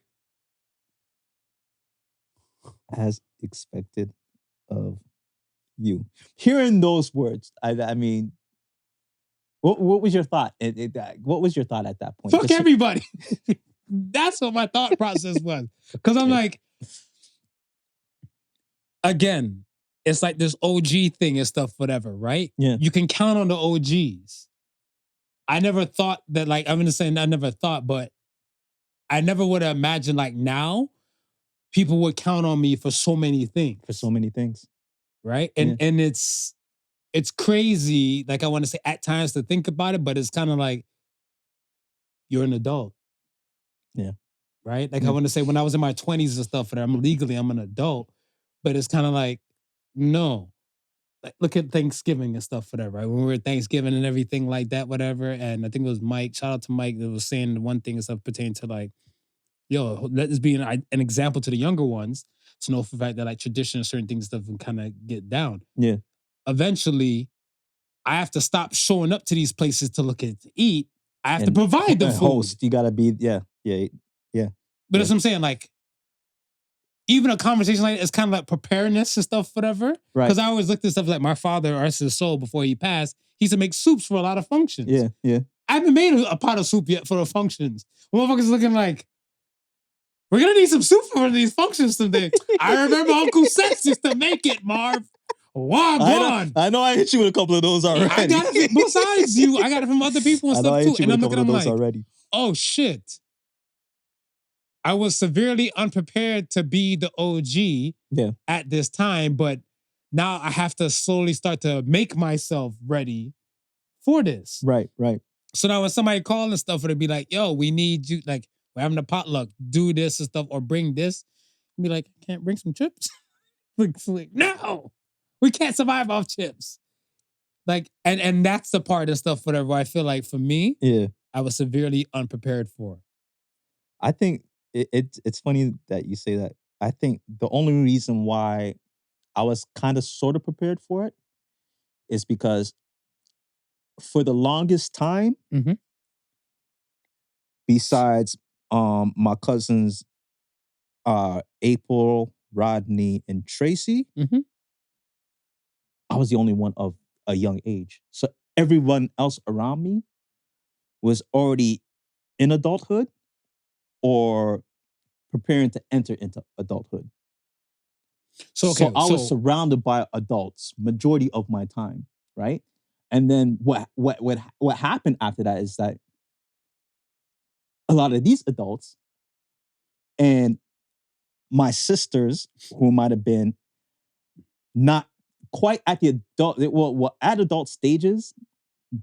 as expected of you. Hearing those words, I mean, what was your thought? What was your thought at that point?
Fuck everybody. That's what my thought process was. Because I'm like, again, it's like this OG thing and stuff, whatever, right?
Yeah.
You can count on the OGs. I never thought that, like, I'm going to say I never thought, but I never would have imagined, like, now people would count on me for so many things. Right? And it's crazy, like I want to say at times to think about it, but it's kind of like, you're an adult.
Yeah.
Right? Like I want to say when I was in my 20s and stuff, I'm an adult, but it's kind of like, no. Like, look at Thanksgiving and stuff, whatever, right? When we were at Thanksgiving and everything like that, whatever. And I think it was Mike, shout out to Mike, that was saying one thing and stuff pertaining to like, yo, let this be an example to the younger ones to know for the fact that like tradition and certain things stuff can kind of get down.
Yeah.
Eventually, I have to stop showing up to these places to look at to eat. I have to provide the food.
Host, you gotta be, yeah.
But that's what I'm saying, like, even a conversation like that is kind of like preparedness and stuff, whatever.
Right.
Because I always looked at stuff like my father, rest his soul, before he passed, he used to make soups for a lot of functions.
Yeah.
I haven't made a pot of soup yet for the functions. Motherfuckers looking like, we're gonna need some soup for these functions today. I remember Uncle Sex used to make it, Marv. Wagwan.
I know I hit you with a couple of those already.
I got it besides you. I got it from other people and stuff too. And I'm looking at them like,
already.
Oh shit. I was severely unprepared to be the OG at this time, but now I have to slowly start to make myself ready for this.
Right.
So now when somebody calls and stuff, it'd be like, yo, we need you, like, we're having a potluck, do this and stuff, or bring this. I'd be like, can't bring some chips? like, no, we can't survive off chips. Like, and that's the part of stuff, whatever, I feel like for me, I was severely unprepared for.
I think it's funny that you say that. I think the only reason why I was kind of sort of prepared for it is because for the longest time, besides my cousin's April Rodney, and Tracy,
Mhm.
I was the only one of a young age. So everyone else around me was already in adulthood or preparing to enter into adulthood.
So
So
okay,
I was
so
surrounded by adults majority of my time, right? And then what happened after that is that a lot of these adults and my sisters, who might have been not quite at the adult, well at adult stages,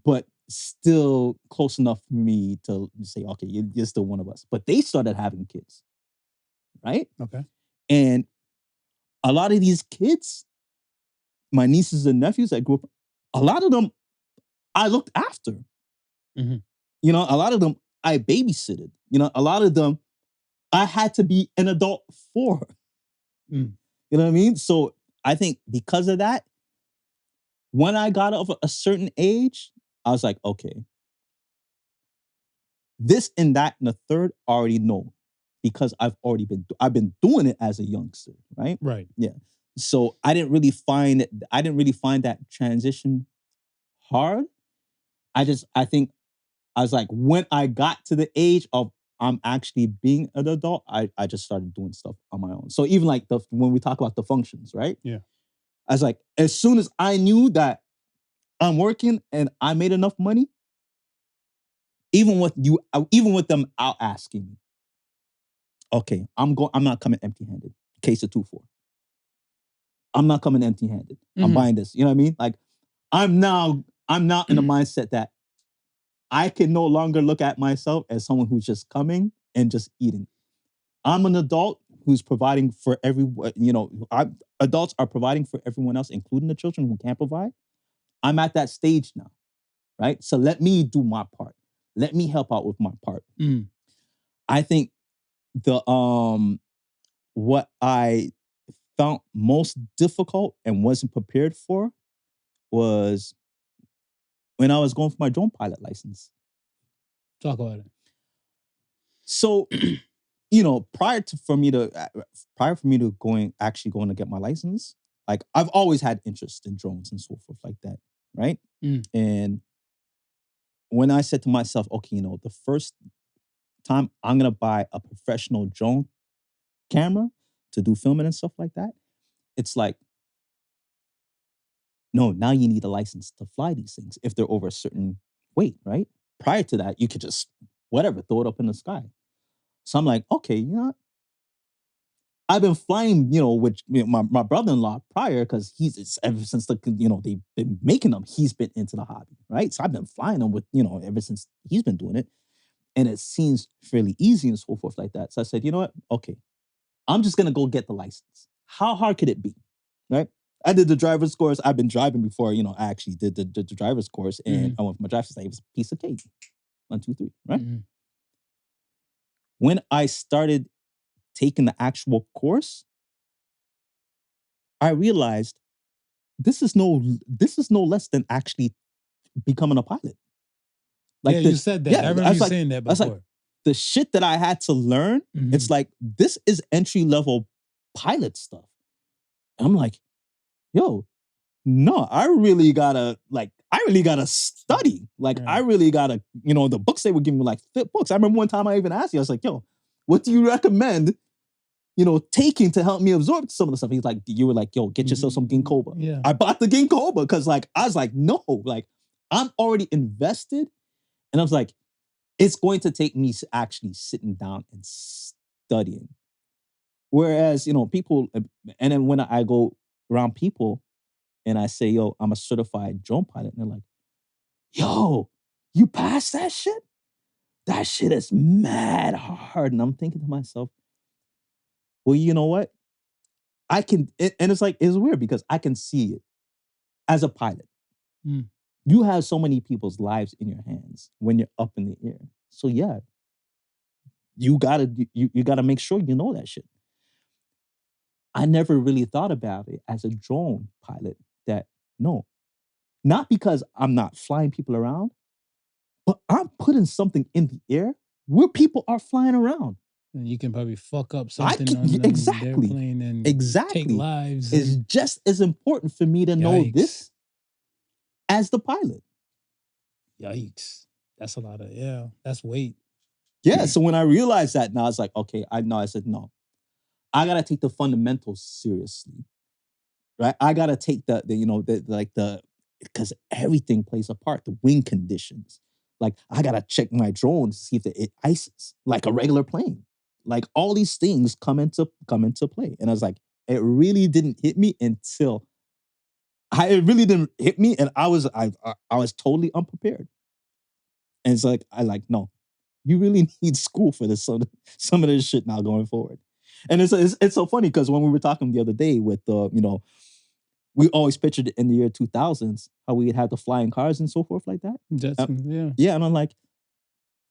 but still close enough for me to say, okay, you're still one of us. But they started having kids, right?
okay.
And a lot of these kids, my nieces and nephews that grew up, a lot of them I looked after.
Mhm.
You know, a lot of them I babysitted. You know, a lot of them I had to be an adult for.
Mm.
You know what I mean? So I think because of that, when I got of a certain age, I was like, okay, this and that and the third I already know because I've been doing it as a youngster, right?
Right.
Yeah. So I didn't really find that transition hard. I think I was like, when I got to the age of I'm actually being an adult, I just started doing stuff on my own. So even like when we talk about the functions, right?
Yeah.
I was like, as soon as I knew that I'm working and I made enough money, even with them out asking me, okay, I'm not coming empty-handed. Case of 2-4. I'm not coming empty-handed. I'm
Mhm.
buying this. You know what I mean? Like I'm now in a mindset that I can no longer look at myself as someone who's just coming and just eating. I'm an adult who's providing for everyone. You know, adults are providing for everyone else, including the children who can't provide. I'm at that stage now, right? So let me do my part. Let me help out with my part.
Mm.
I think the what I found most difficult and wasn't prepared for was when I was going for my drone pilot license.
Talk about it.
So, you know, prior for me to going to get my license, like I've always had interest in drones and so forth like that, right?
Mm.
And when I said to myself, okay, you know, the first time I'm gonna buy a professional drone camera to do filming and stuff like that, it's like, no, now you need a license to fly these things if they're over a certain weight, right? Prior to that, you could just whatever, throw it up in the sky. So I'm like, okay, you know what? I've been flying, you know, with my brother-in-law prior because it's ever since they've been making them, he's been into the hobby, right? So I've been flying them with, you know, ever since he's been doing it. And it seems fairly easy and so forth like that. So I said, you know what? Okay, I'm just gonna go get the license. How hard could it be? Right? I did the driver's course. I've been driving before, you know, I actually did the driver's course and I went for my driver's license. It was a piece of cake. 1, 2, 3, right?
Mhm.
When I started taking the actual course, I realized this is no less than actually becoming a pilot.
Yeah,
Like
you said that. I remember you saying that
I was like,
before.
the shit that I had to learn, it's like this is entry level pilot stuff. And I'm like, yo, no, I really gotta study. Like, I
Right.
really gotta, you know, the books they would give me like thick books. I remember one time I even asked you, I was like, yo, what do you recommend, you know, taking to help me absorb some of the stuff? He's like, you were like, yo, get yourself some ginkgo.
Yeah.
I bought the ginkgo because like, I was like, no, like, I'm already invested. And I was like, it's going to take me actually sitting down and studying. Whereas, you know, people, and then when I go around people and I say, yo, I'm a certified drone pilot, and they're like, yo, you passed that shit? That shit is mad hard. And I'm thinking to myself, well, you know what? And it's like, it's weird because I can see it as a pilot.
Mm.
You have so many people's lives in your hands when you're up in the air. So yeah, you gotta make sure you know that shit. I never really thought about it as a drone pilot that no, not because I'm not flying people around, but I'm putting something in the air where people are flying around.
And you can probably fuck up something
can-
on their
exactly.
plane and
Exactly.
take lives.
It's
and-
just as important for me to know
Yikes.
this as the pilot.
Yikes. That's a lot of, that's weight.
Yeah. So when I realized that, now I was like, okay, I said, no, I gotta take the fundamentals seriously, right? I gotta take because everything plays a part. The wind conditions, like I gotta check my drone to see if it ices like a regular plane. Like all these things come into play, and I was like, it really didn't hit me until it really didn't hit me, and I was totally unprepared. And it's like no, you really need school for this. Some of this shit now going forward. And it's so funny because when we were talking the other day with we always pictured it in the year 2000s how we would have the flying cars and so forth like that. Yeah, and I'm like,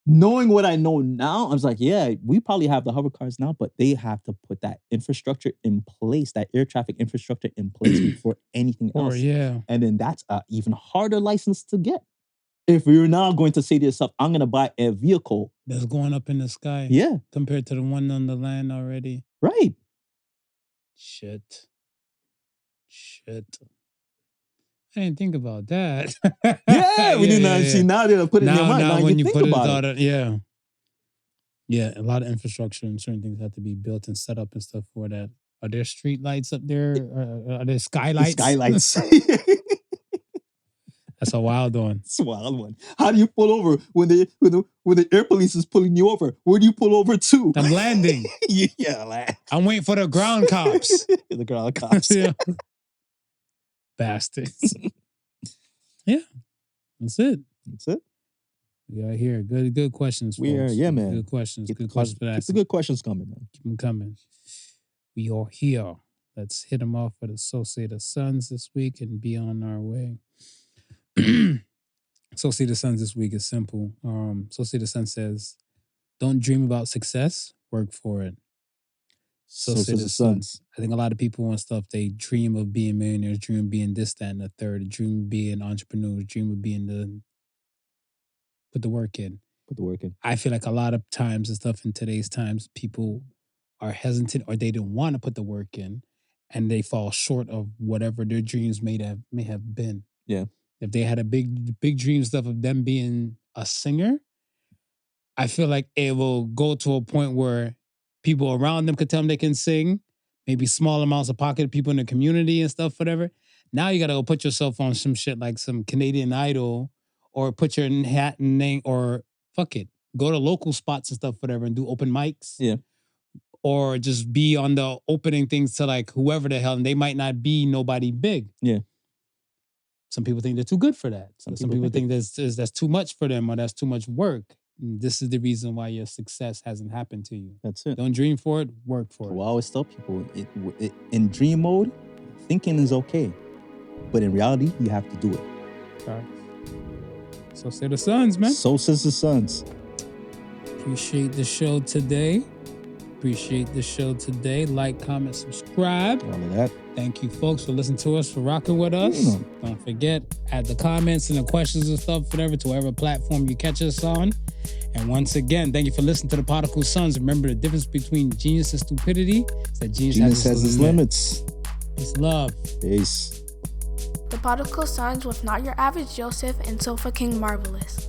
knowing what I know now, I was like, yeah, we probably have the hover cars now, but they have to put that infrastructure in place, that air traffic infrastructure in place before anything else. And then that's an even harder license to get. If you're now going to say to yourself, I'm going to buy a vehicle
that's going up in the sky.
Yeah.
Compared to the one on the land already.
Right.
Shit. I didn't think about that.
Yeah, we didn't see now they'll put it in your mind. Now
when
you
you
think
put
about
it. Yeah. Yeah, a lot of infrastructure and certain things have to be built and set up and stuff for that. Are there street lights up there? Are there skylights?
Skylights.
That's a wild one.
It's a wild one. How do you pull over when the air police is pulling you over? Where do you pull over to?
I'm landing.
Yeah, land.
I'm waiting for the ground cops.
The ground cops.
Yeah. Bastards. Yeah. That's it. We are here. Good questions, folks.
We are, yeah, man.
Good questions.
Keep
Good questions for that.
Keep the good questions coming, man.
Keep them coming. We are here. Let's hit them off with Associated Sons this week and be on our way. Associated Sons this week is simple. Associated Sons says, don't dream about success, work for it. Associated Sons. I think a lot of people and stuff, they dream of being millionaires, dream of being this, that, and the third, dream of being entrepreneurs, dream of being put the work in. I feel like a lot of times and stuff in today's times, people are hesitant or they don't want to put the work in and they fall short of whatever their dreams may have been.
Yeah.
If they had a big dream stuff of them being a singer, I feel like it will go to a point where people around them could tell them they can sing, maybe small amounts of pocket people in the community and stuff, whatever. Now you got to go put yourself on some shit like some Canadian Idol or put your hat and name or fuck it. Go to local spots and stuff, whatever, and do open mics.
Yeah.
Or just be on the opening things to like whoever the hell, and they might not be nobody big.
Yeah.
Some people think they're too good for that. Some people think that's too much for them or that's too much work. And this is the reason why your success hasn't happened to you.
That's it.
Don't dream for it, work for it.
Well, I always tell people, in dream mode, thinking is okay. But in reality, you have to do it.
Right. So say the Sons, man.
So says the Sons.
Appreciate the show today. Like, comment, subscribe.
All of that.
Thank you, folks, for listening to us, for rocking with us. Don't forget, add the comments and the questions and stuff, whatever, to whatever platform you catch us on. And once again, thank you for listening to the Podical Sons. Remember, the difference between genius and stupidity is that genius has its limits. Peace, love.
Peace.
The Podical Sons with Not Your Average Joseph and Sofa King Marvelous.